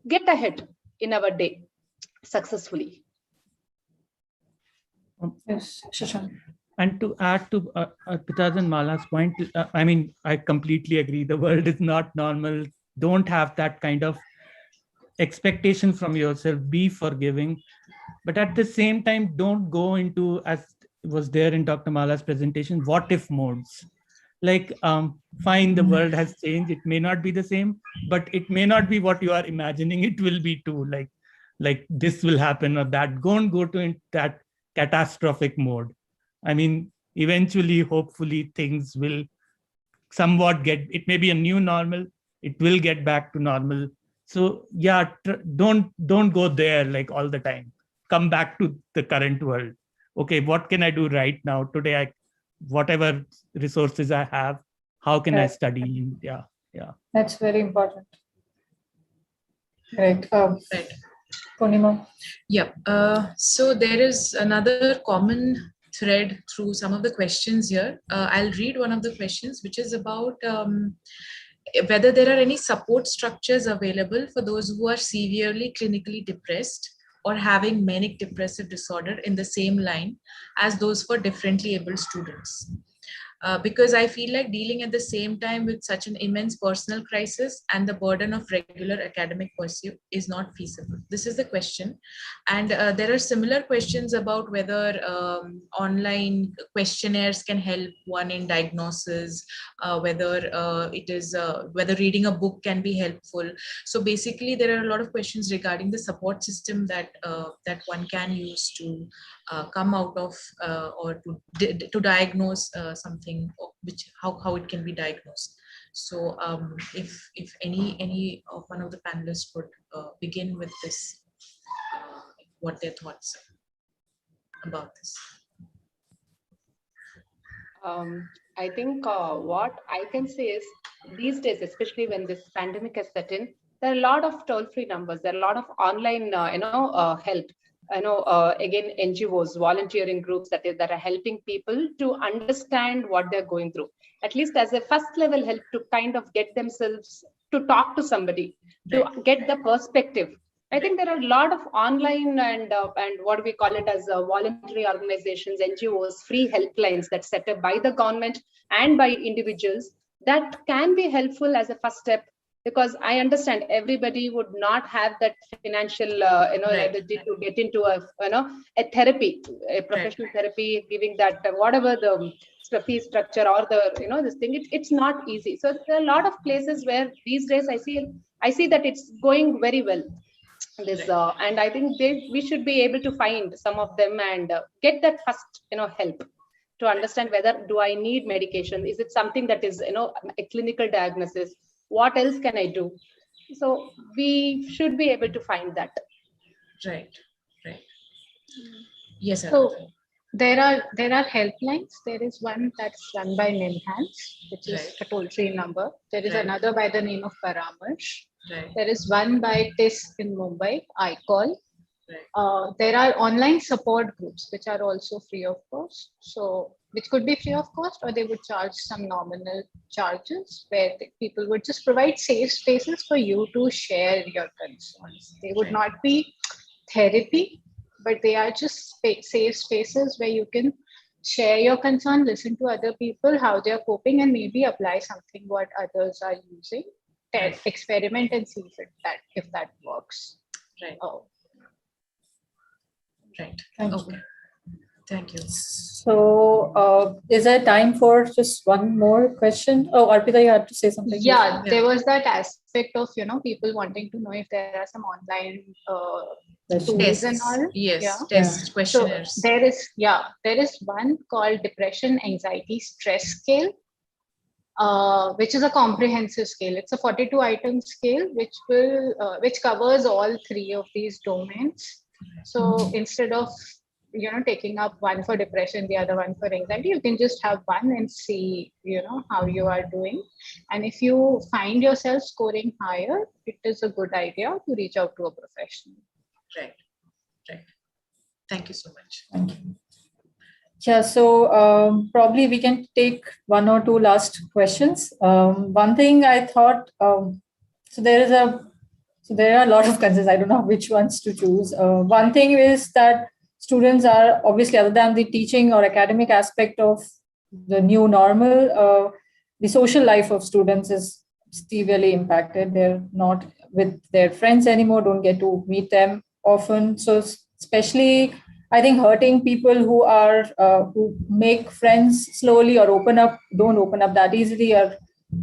get ahead in our day successfully. Yes, Shashank. And to add to Arpita's and Mala's point, I mean, I completely agree. The world is not normal. Don't have that kind of expectation from yourself. Be forgiving. But at the same time, don't go into, as was there in Dr. Mala's presentation, what if modes. Like, fine, the world has changed. It may not be the same, but it may not be what you are imagining it will be too. Like this will happen or that. Don't go to that catastrophic mode. I mean, eventually, hopefully, things will somewhat it may be a new normal. It will get back to normal. So yeah, don't go there like all the time. Come back to the current world. Okay, what can I do right now? Today, whatever resources I have, how can I study? Yeah. That's very important. Right. Right. Purnima. Yeah. So there is another common thread through some of the questions here. I'll read one of the questions, which is about whether there are any support structures available for those who are severely clinically depressed or having manic depressive disorder in the same line as those for differently able students. Because I feel like dealing at the same time with such an immense personal crisis and the burden of regular academic pursuit is not feasible. This is the question. And there are similar questions about whether online questionnaires can help one in diagnosis, whether whether reading a book can be helpful. So basically, there are a lot of questions regarding the support system that one can use to come out of or to diagnose something, which how it can be diagnosed. So if any of one of the panelists would begin with this, what their thoughts are about this. I think what I can say is, these days, especially when this pandemic has set in, there are a lot of toll-free numbers. There are a lot of online, help. Again, NGOs, volunteering groups that are helping people to understand what they're going through. At least as a first level help to kind of get themselves to talk to somebody, to get the perspective. I think there are a lot of online and what we call it as voluntary organizations, NGOs, free helplines that's set up by the government and by individuals that can be helpful as a first step. Because I understand everybody would not have that financial, ability to get into a therapy, a professional therapy, giving that whatever the fee structure or the this thing. It's not easy. So there are a lot of places where these days I see that it's going very well. This and I think we should be able to find some of them and get that first help to understand whether do I need medication, is it something that is a clinical diagnosis, what else can I do. So we should be able to find that. Right. Yes, sir. So there are helplines. There is one that's run by NIMHANS, which is a toll-free number. There is another by the name of Paramarsh. There is one by P.S.Y.C.H.E in Mumbai, iCall. There are online support groups which are also free of cost. So which could be free of cost, or they would charge some nominal charges where people would just provide safe spaces for you to share your concerns. They would not be therapy, but they are just safe spaces where you can share your concern, listen to other people, how they're coping, and maybe apply something what others are using. Experiment and see if that works. Right. Right. Okay. Thank you. So is there time for just one more question? Oh, Arpita, you had to say something. Yeah, there was that aspect of people wanting to know if there are some online tools and all. Yes, test questionnaires. So there is one called Depression Anxiety Stress Scale, which is a comprehensive scale. It's a 42-item scale which covers all three of these domains. So instead of taking up one for depression, the other one for anxiety. You can just have one and see, how you are doing. And if you find yourself scoring higher, it is a good idea to reach out to a professional. Right. Thank you so much. Thank you. Yeah, so probably we can take one or two last questions. One thing I thought, so there are a lot of concerns. I don't know which ones to choose. One thing is that students are obviously, other than the teaching or academic aspect of the new normal, the social life of students is severely impacted. They're not with their friends anymore, don't get to meet them often. So especially, I think hurting people who make friends slowly or don't open up that easily,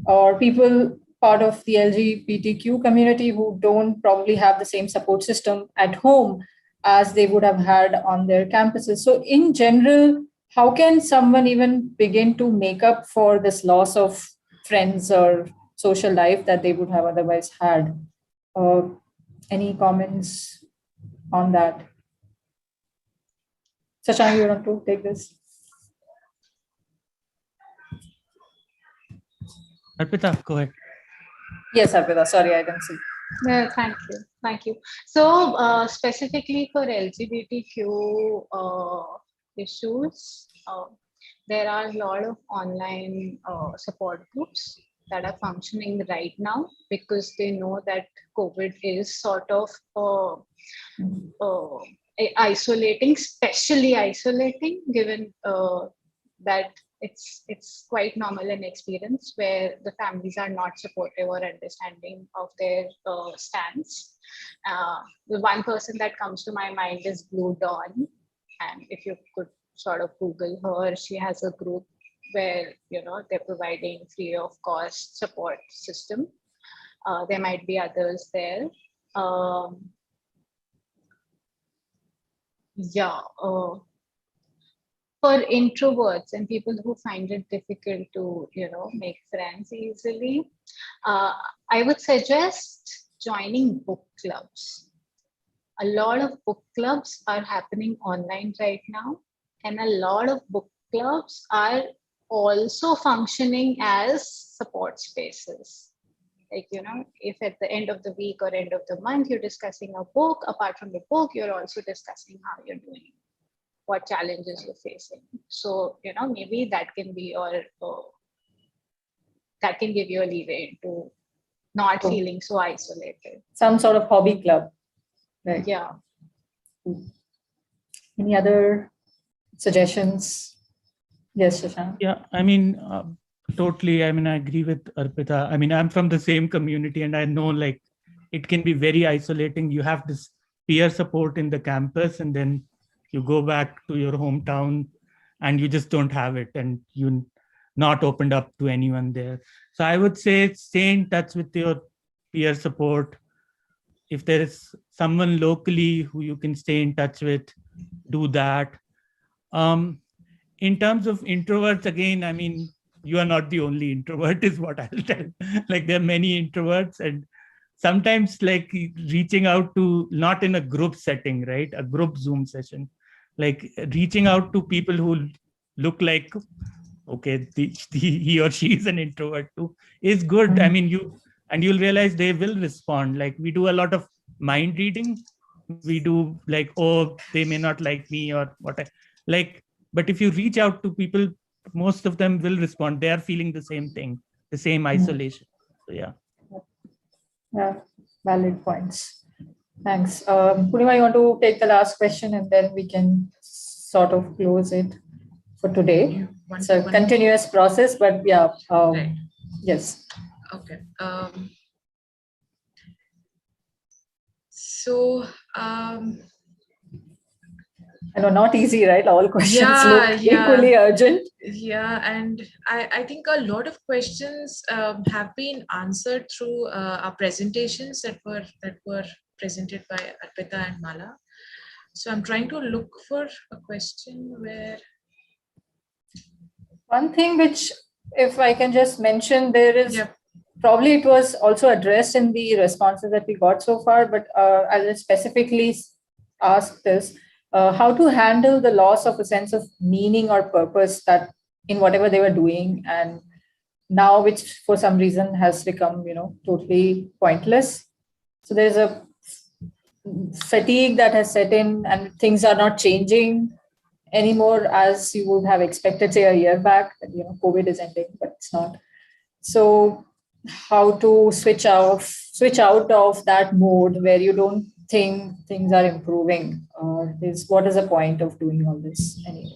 or people part of the LGBTQ community who don't probably have the same support system at home as they would have had on their campuses. So in general, how can someone even begin to make up for this loss of friends or social life that they would have otherwise had? Any comments on that? Shashank, you want to take this? Arpita, go ahead. Yes, Arpita. Sorry, I didn't see. No, thank you. So specifically for LGBTQ issues, there are a lot of online support groups that are functioning right now because they know that COVID is sort of isolating, especially isolating, given that it's quite normal an experience where the families are not supportive or understanding of their stance. The one person that comes to my mind is Blue Dawn, and if you could sort of Google her, she has a group where they're providing free of cost support system. There might be others there. For introverts and people who find it difficult to make friends easily, I would suggest joining book clubs. A lot of book clubs are happening online right now, and a lot of book clubs are also functioning as support spaces. Like, if at the end of the week or end of the month you're discussing a book, apart from the book, you're also discussing how you're doing, what challenges you're facing. So, maybe that can be that can give you a leeway into not feeling so isolated. Some sort of hobby club. Right. Yeah. Any other suggestions? Yes, Shashank. Yeah, totally. I agree with Arpita. I'm from the same community, and I know like it can be very isolating. You have this peer support in the campus, and then you go back to your hometown and you just don't have it, and you're not opened up to anyone there. So I would say stay in touch with your peer support. If there is someone locally who you can stay in touch with, do that. In terms of introverts, again, you are not the only introvert is what I'll tell. Like there are many introverts, and sometimes like reaching out to, not in a group setting, right? A group Zoom session, like reaching out to people who look like, okay, he or she is an introvert too, is good. Mm-hmm. You'll realize they will respond. Like we do a lot of mind reading. We do like, oh, they may not like me or what. But if you reach out to people, most of them will respond. They are feeling the same thing, the same isolation. So yeah. Yeah, valid points. Thanks. Purnima, you want to take the last question and then we can sort of close it for today. It's a continuous process, but yeah. Right. Yes. Okay. So I know, not easy, right? All questions look equally urgent. Yeah, and I think a lot of questions have been answered through our presentations that were presented by Arpita and Mala. So I'm trying to look for a question where. One thing which, if I can just mention, there is probably it was also addressed in the responses that we got so far, but I'll specifically ask this. how to handle the loss of a sense of meaning or purpose that in whatever they were doing, and now which for some reason has become, totally pointless. So there's a fatigue that has set in, and things are not changing anymore as you would have expected, say, a year back, that, COVID is ending, but it's not. So how to switch out of that mode where you don't think things are improving, or what is the point of doing all this anyway?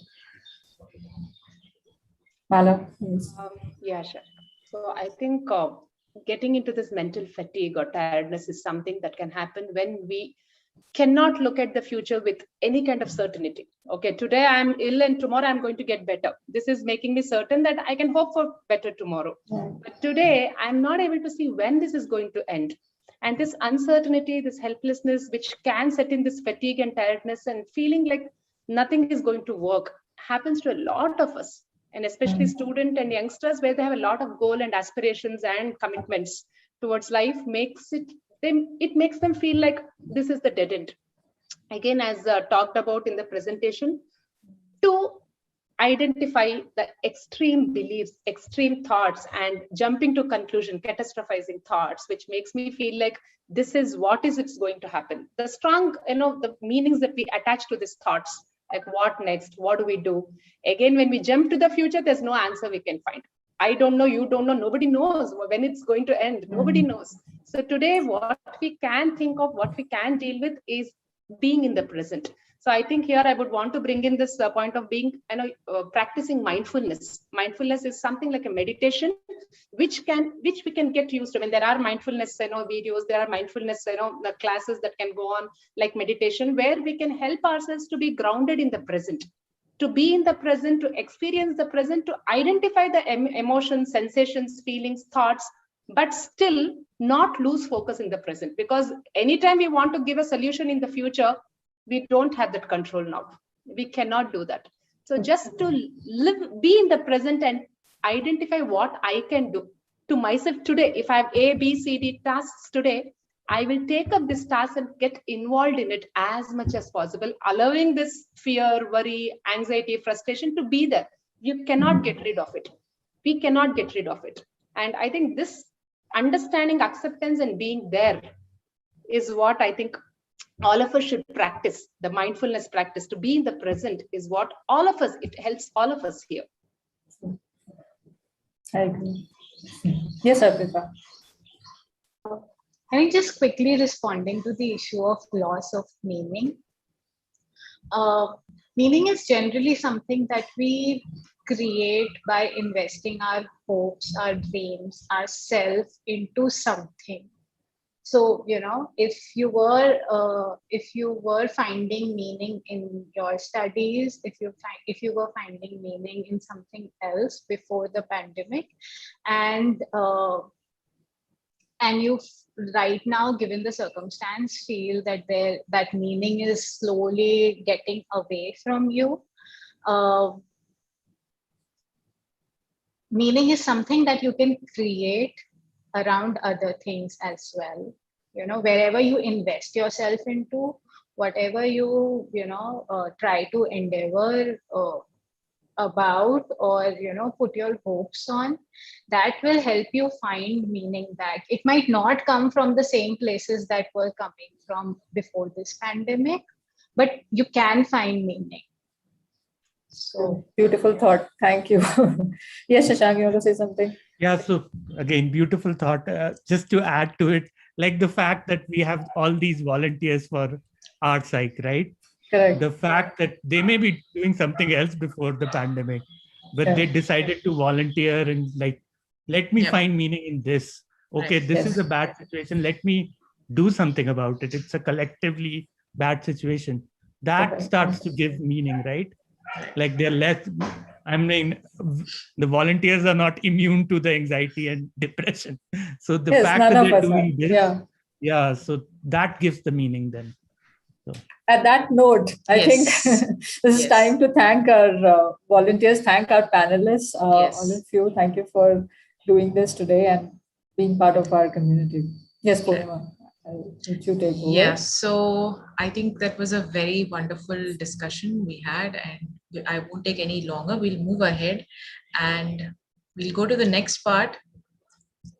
Mala, yes. Yeah, sure. So I think getting into this mental fatigue or tiredness is something that can happen when we cannot look at the future with any kind of certainty. Okay, today I'm ill and tomorrow I'm going to get better. This is making me certain that I can hope for better tomorrow. But today I'm not able to see when this is going to end. And this uncertainty, this helplessness, which can set in this fatigue and tiredness and feeling like nothing is going to work, happens to a lot of us, and especially students and youngsters, where they have a lot of goal and aspirations and commitments towards life, it makes them feel like this is the dead end. Again, as talked about in the presentation, to identify the extreme beliefs, extreme thoughts, and jumping to conclusion, catastrophizing thoughts, which makes me feel like this is what is it's going to happen. The strong, the meanings that we attach to these thoughts, like what next, what do we do? Again, when we jump to the future, there's no answer we can find. I don't know, you don't know, nobody knows when it's going to end. Nobody knows. So today, what we can think of, what we can deal with is being in the present. So I think here I would want to bring in this point of being, practicing mindfulness. Mindfulness is something like a meditation, which we can get used to. I mean, there are mindfulness, videos. There are mindfulness, the classes that can go on like meditation, where we can help ourselves to be grounded in the present, to be in the present, to experience the present, to identify the emotions, sensations, feelings, thoughts, but still not lose focus in the present. Because anytime we want to give a solution in the future, we don't have that control now. We cannot do that. So just to be in the present and identify what I can do to myself today. If I have A, B, C, D tasks today, I will take up this task and get involved in it as much as possible, allowing this fear, worry, anxiety, frustration to be there. You cannot get rid of it. We cannot get rid of it. And I think this understanding, acceptance, and being there is what I think all of us should practice. The mindfulness practice, to be in the present, is what all of us, it helps all of us here. I agree. Yes, Arpita. I think just quickly responding to the issue of loss of meaning. Meaning is generally something that we create by investing our hopes, our dreams, our self into something. So, if you were finding meaning in your studies, if you were finding meaning in something else before the pandemic, and you right now, given the circumstance, feel that that meaning is slowly getting away from you. Meaning is something that you can create around other things as well. Wherever you invest yourself into, whatever you try to endeavor about, or put your hopes on, that will help you find meaning back. It might not come from the same places that were coming from before this pandemic, but you can find meaning. So beautiful thought. Thank you. Yes, Shashank, you want to say something? Yeah, so again, beautiful thought. Just to add to it, like the fact that we have all these volunteers for P.S.Y.C.H.E, right? Correct. The fact that they may be doing something else before the pandemic, but they decided to volunteer and like, let me find meaning in this. Okay, this is a bad situation. Let me do something about it. It's a collectively bad situation. That starts to give meaning, right? Like they're less, I mean, the volunteers are not immune to the anxiety and depression. So the fact that they're doing this, so that gives the meaning then. So. At that note, I think this is time to thank our volunteers, thank our panelists, all of you. Thank you for doing this today and being part of our community. Yes, Purnima. I'll let you take over. Yes, so I think that was a very wonderful discussion we had, and I won't take any longer. We'll move ahead and we'll go to the next part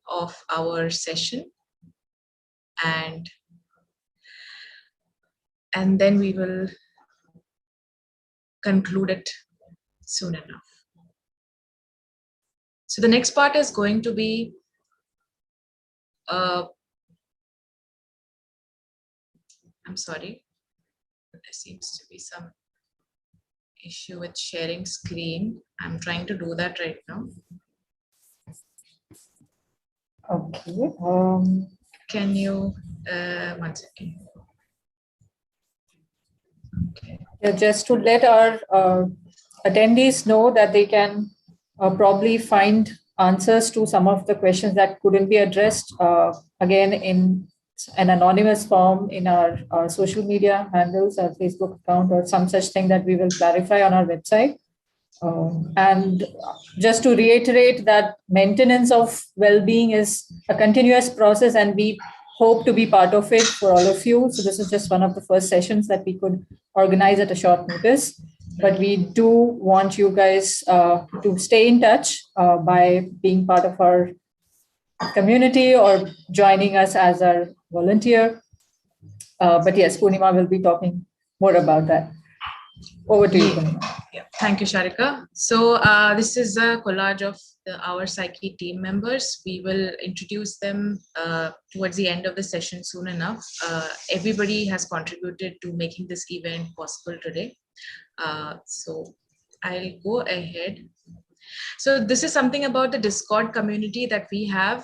of our session, and then we will conclude it soon enough. So the next part is going to be I'm sorry, there seems to be some issue with sharing screen. I'm trying to do that right now. Okay. Can you, one second. Okay. Yeah, just to let our attendees know that they can probably find answers to some of the questions that couldn't be addressed again in an anonymous form in our social media handles, our Facebook account, or some such thing that we will clarify on our website. And just to reiterate that maintenance of well-being is a continuous process, and we hope to be part of it for all of you. So this is just one of the first sessions that we could organize at a short notice. But we do want you guys to stay in touch by being part of our community or joining us as our volunteer. But yes, Purnima will be talking more about that. Over to you, Purnima. Yeah. Thank you, Sharika. So this is a collage of our P.S.Y.C.H.E team members. We will introduce them towards the end of the session soon enough. Everybody has contributed to making this event possible today. So I'll go ahead. So this is something about the Discord community that we have.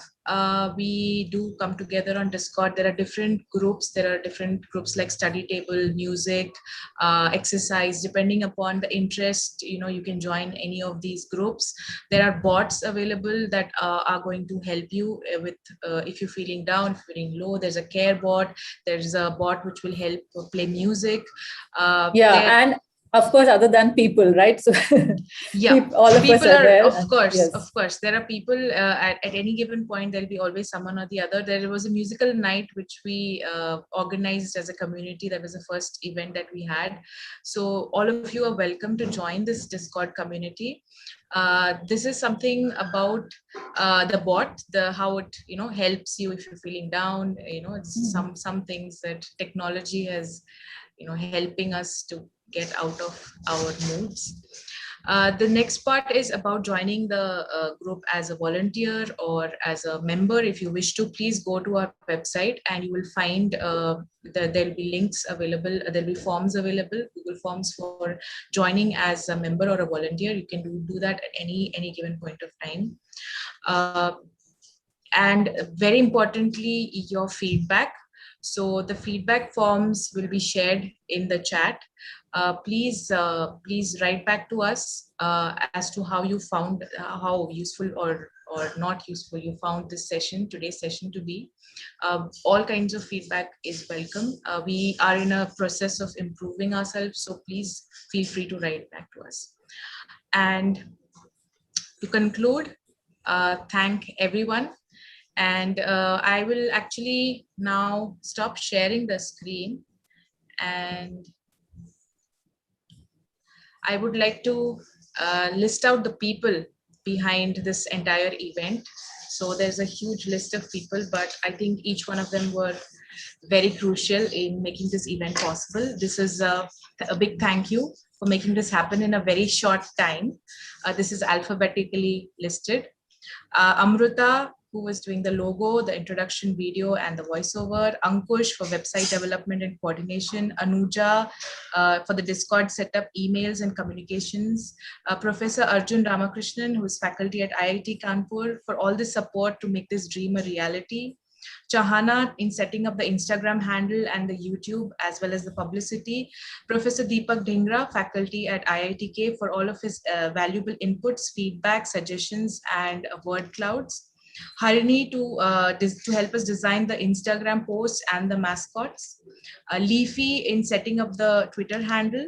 We do come together on Discord. There are different groups. There are different groups like study table, music, exercise, depending upon the interest, you can join any of these groups. There are bots available that are going to help you with, if you're feeling down, feeling low, there's a care bot. There's a bot which will help play music. And of course, other than people, right? So yeah, all of us are there. Of course, there are people at any given point. There'll be always someone or the other. There was a musical night which we organized as a community. That was the first event that we had. So all of you are welcome to join this Discord community. This is something about the bot, how it helps you if you're feeling down. It's some things that technology has helping us to get out of our moods. The next part is about joining the group as a volunteer or as a member. If you wish to, please go to our website and you will find there'll be links available, there'll be forms available, Google Forms for joining as a member or a volunteer. You can do that at any given point of time. And very importantly, your feedback. So the feedback forms will be shared in the chat. Please write back to us as to how you found, how useful or not useful you found this session, today's session to be. All kinds of feedback is welcome. We are in a process of improving ourselves, so please feel free to write back to us. And to conclude, thank everyone. And I will actually now stop sharing the screen, and I would like to list out the people behind this entire event. So there's a huge list of people, but I think each one of them were very crucial in making this event possible. This is a big thank you for making this happen in a very short time. This is alphabetically listed. Amruta, who was doing the logo, the introduction video, and the voiceover. Ankush for website development and coordination. Anuja for the Discord setup, emails, and communications. Professor Arjun Ramakrishnan, who is faculty at IIT Kanpur, for all the support to make this dream a reality. Chahana in setting up the Instagram handle and the YouTube as well as the publicity. Professor Deepak Dhingra, faculty at IITK, for all of his valuable inputs, feedback, suggestions, and word clouds. Harini to help us design the Instagram posts and the mascots. Leafy in setting up the Twitter handle.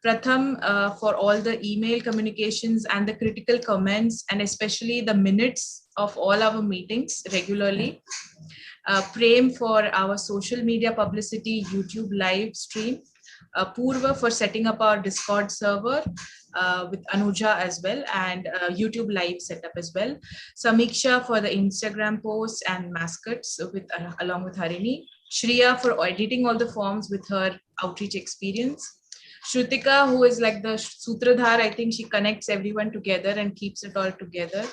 Pratham for all the email communications and the critical comments, and especially the minutes of all our meetings regularly. Prem for our social media publicity, YouTube live stream, Purva for setting up our Discord server with Anuja as well, and YouTube live setup as well. Samiksha for the Instagram posts and mascots with along with Harini. Shriya for editing all the forms with her outreach experience. Shrutika, who is like the Sutradhar, I think she connects everyone together and keeps it all together.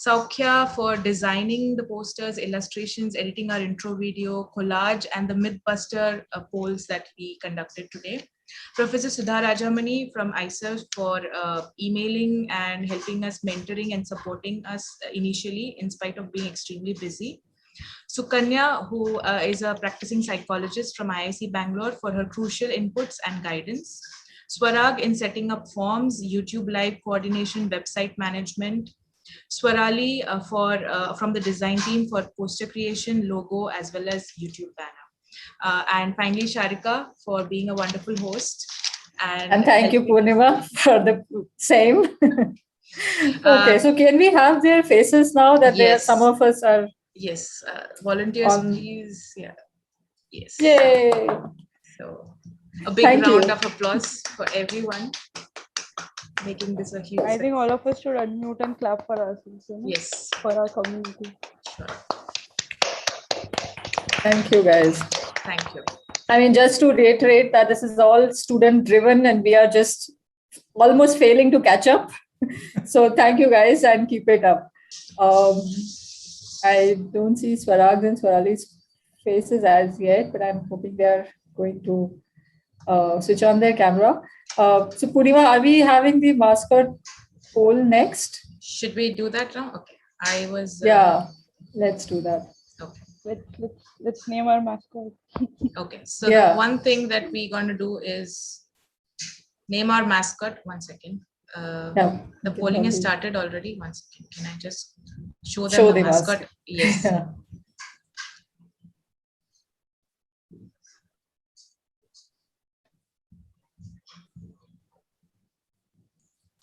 Saukhya for designing the posters, illustrations, editing our intro video, collage, and the Mythbuster polls that we conducted today. Professor Sudha Rajamani from ISERF for emailing and helping us, mentoring and supporting us initially in spite of being extremely busy. Sukanya, who is a practicing psychologist from IIC Bangalore, for her crucial inputs and guidance. Swarag in setting up forms, YouTube live coordination, website management. Swarali from the design team for poster creation, logo, as well as YouTube banner. And finally, Sharika for being a wonderful host. And thank you, Purnima, for the same. Okay, so can we have their faces now that yes. some of us are... Yes, volunteers, please. Yeah. Yes. Yay. So a big round of applause for everyone making this a huge I think all of us should unmute and clap for ourselves. You know? Yes. For our community. Sure. Thank you, guys. Thank you. I mean, just to reiterate that this is all student driven and we are just almost failing to catch up. So thank you, guys, and keep it up. I don't see Swarag and Swarali's faces as yet, but I'm hoping they're going to switch on their camera. So Purnima, are we having the mascot poll next? Should we do that now? Okay. I was... Yeah, let's do that. Okay. Let's name our mascot. Okay. So the one thing that we're going to do is name our mascot. 1 second. The polling has started already. 1 second. Can I just show them the mascot? Yes.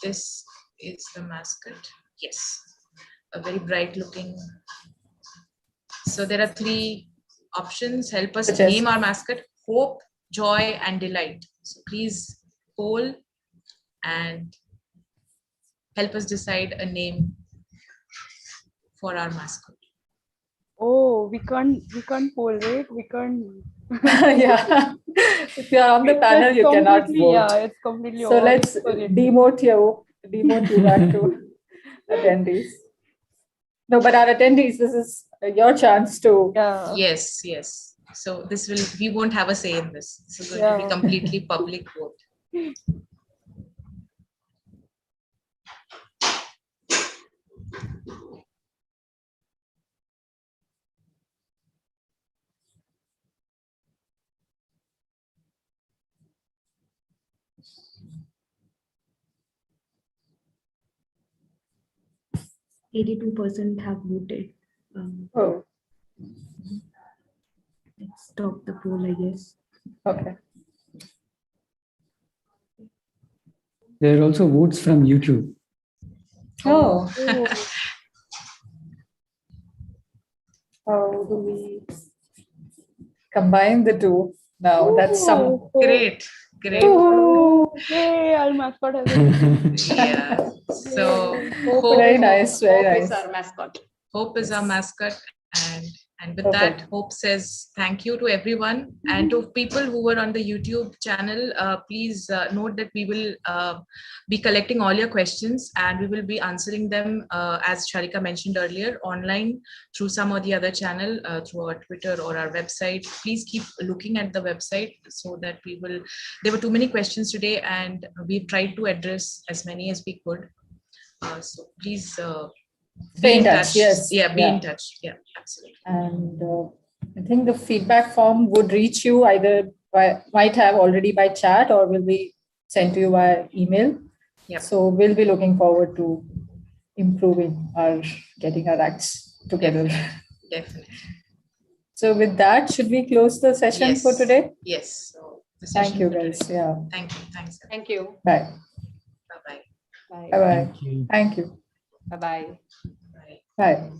This is the mascot. Yes. A very bright looking. So there are 3 options. Help us name our mascot: hope, joy, and delight. So please poll and help us decide a name for our mascot. Oh, we can't poll, right? We can't. Yeah. If you are on the panel, you cannot vote. Yeah, it's completely. So let's demote you back to attendees. No, but our attendees, this is your chance to. Yeah. Yes, yes. So we won't have a say in this. This is going to be completely public vote. 82% have voted. Let's stop the poll, I guess. Okay. There are also votes from YouTube. Oh. How do we combine the two now? That's some great. Yay, our mascot has yeah. So Hope, very nice. Very nice. Is our mascot. Hope is our mascot, and with that, Hope says thank you to everyone and to people who were on the YouTube channel. Please note that we will be collecting all your questions and we will be answering them, as Sharika mentioned earlier, online through some or the other channel, through our Twitter or our website. Please keep looking at the website so that we will. There were too many questions today, and we've tried to address as many as we could. So please. Stay in touch. Yes. Yeah, be in touch. Yeah, absolutely. And I think the feedback form would reach you either might have already by chat or will be sent to you via email. Yep. So we'll be looking forward to improving getting our acts together. Definitely. So with that, should we close the session for today? Yes. So thank you, guys. Yeah. Thank you. Thanks. Thank you. Bye. Bye-bye. Bye. Bye-bye. Thank you. Bye-bye. Bye. Bye.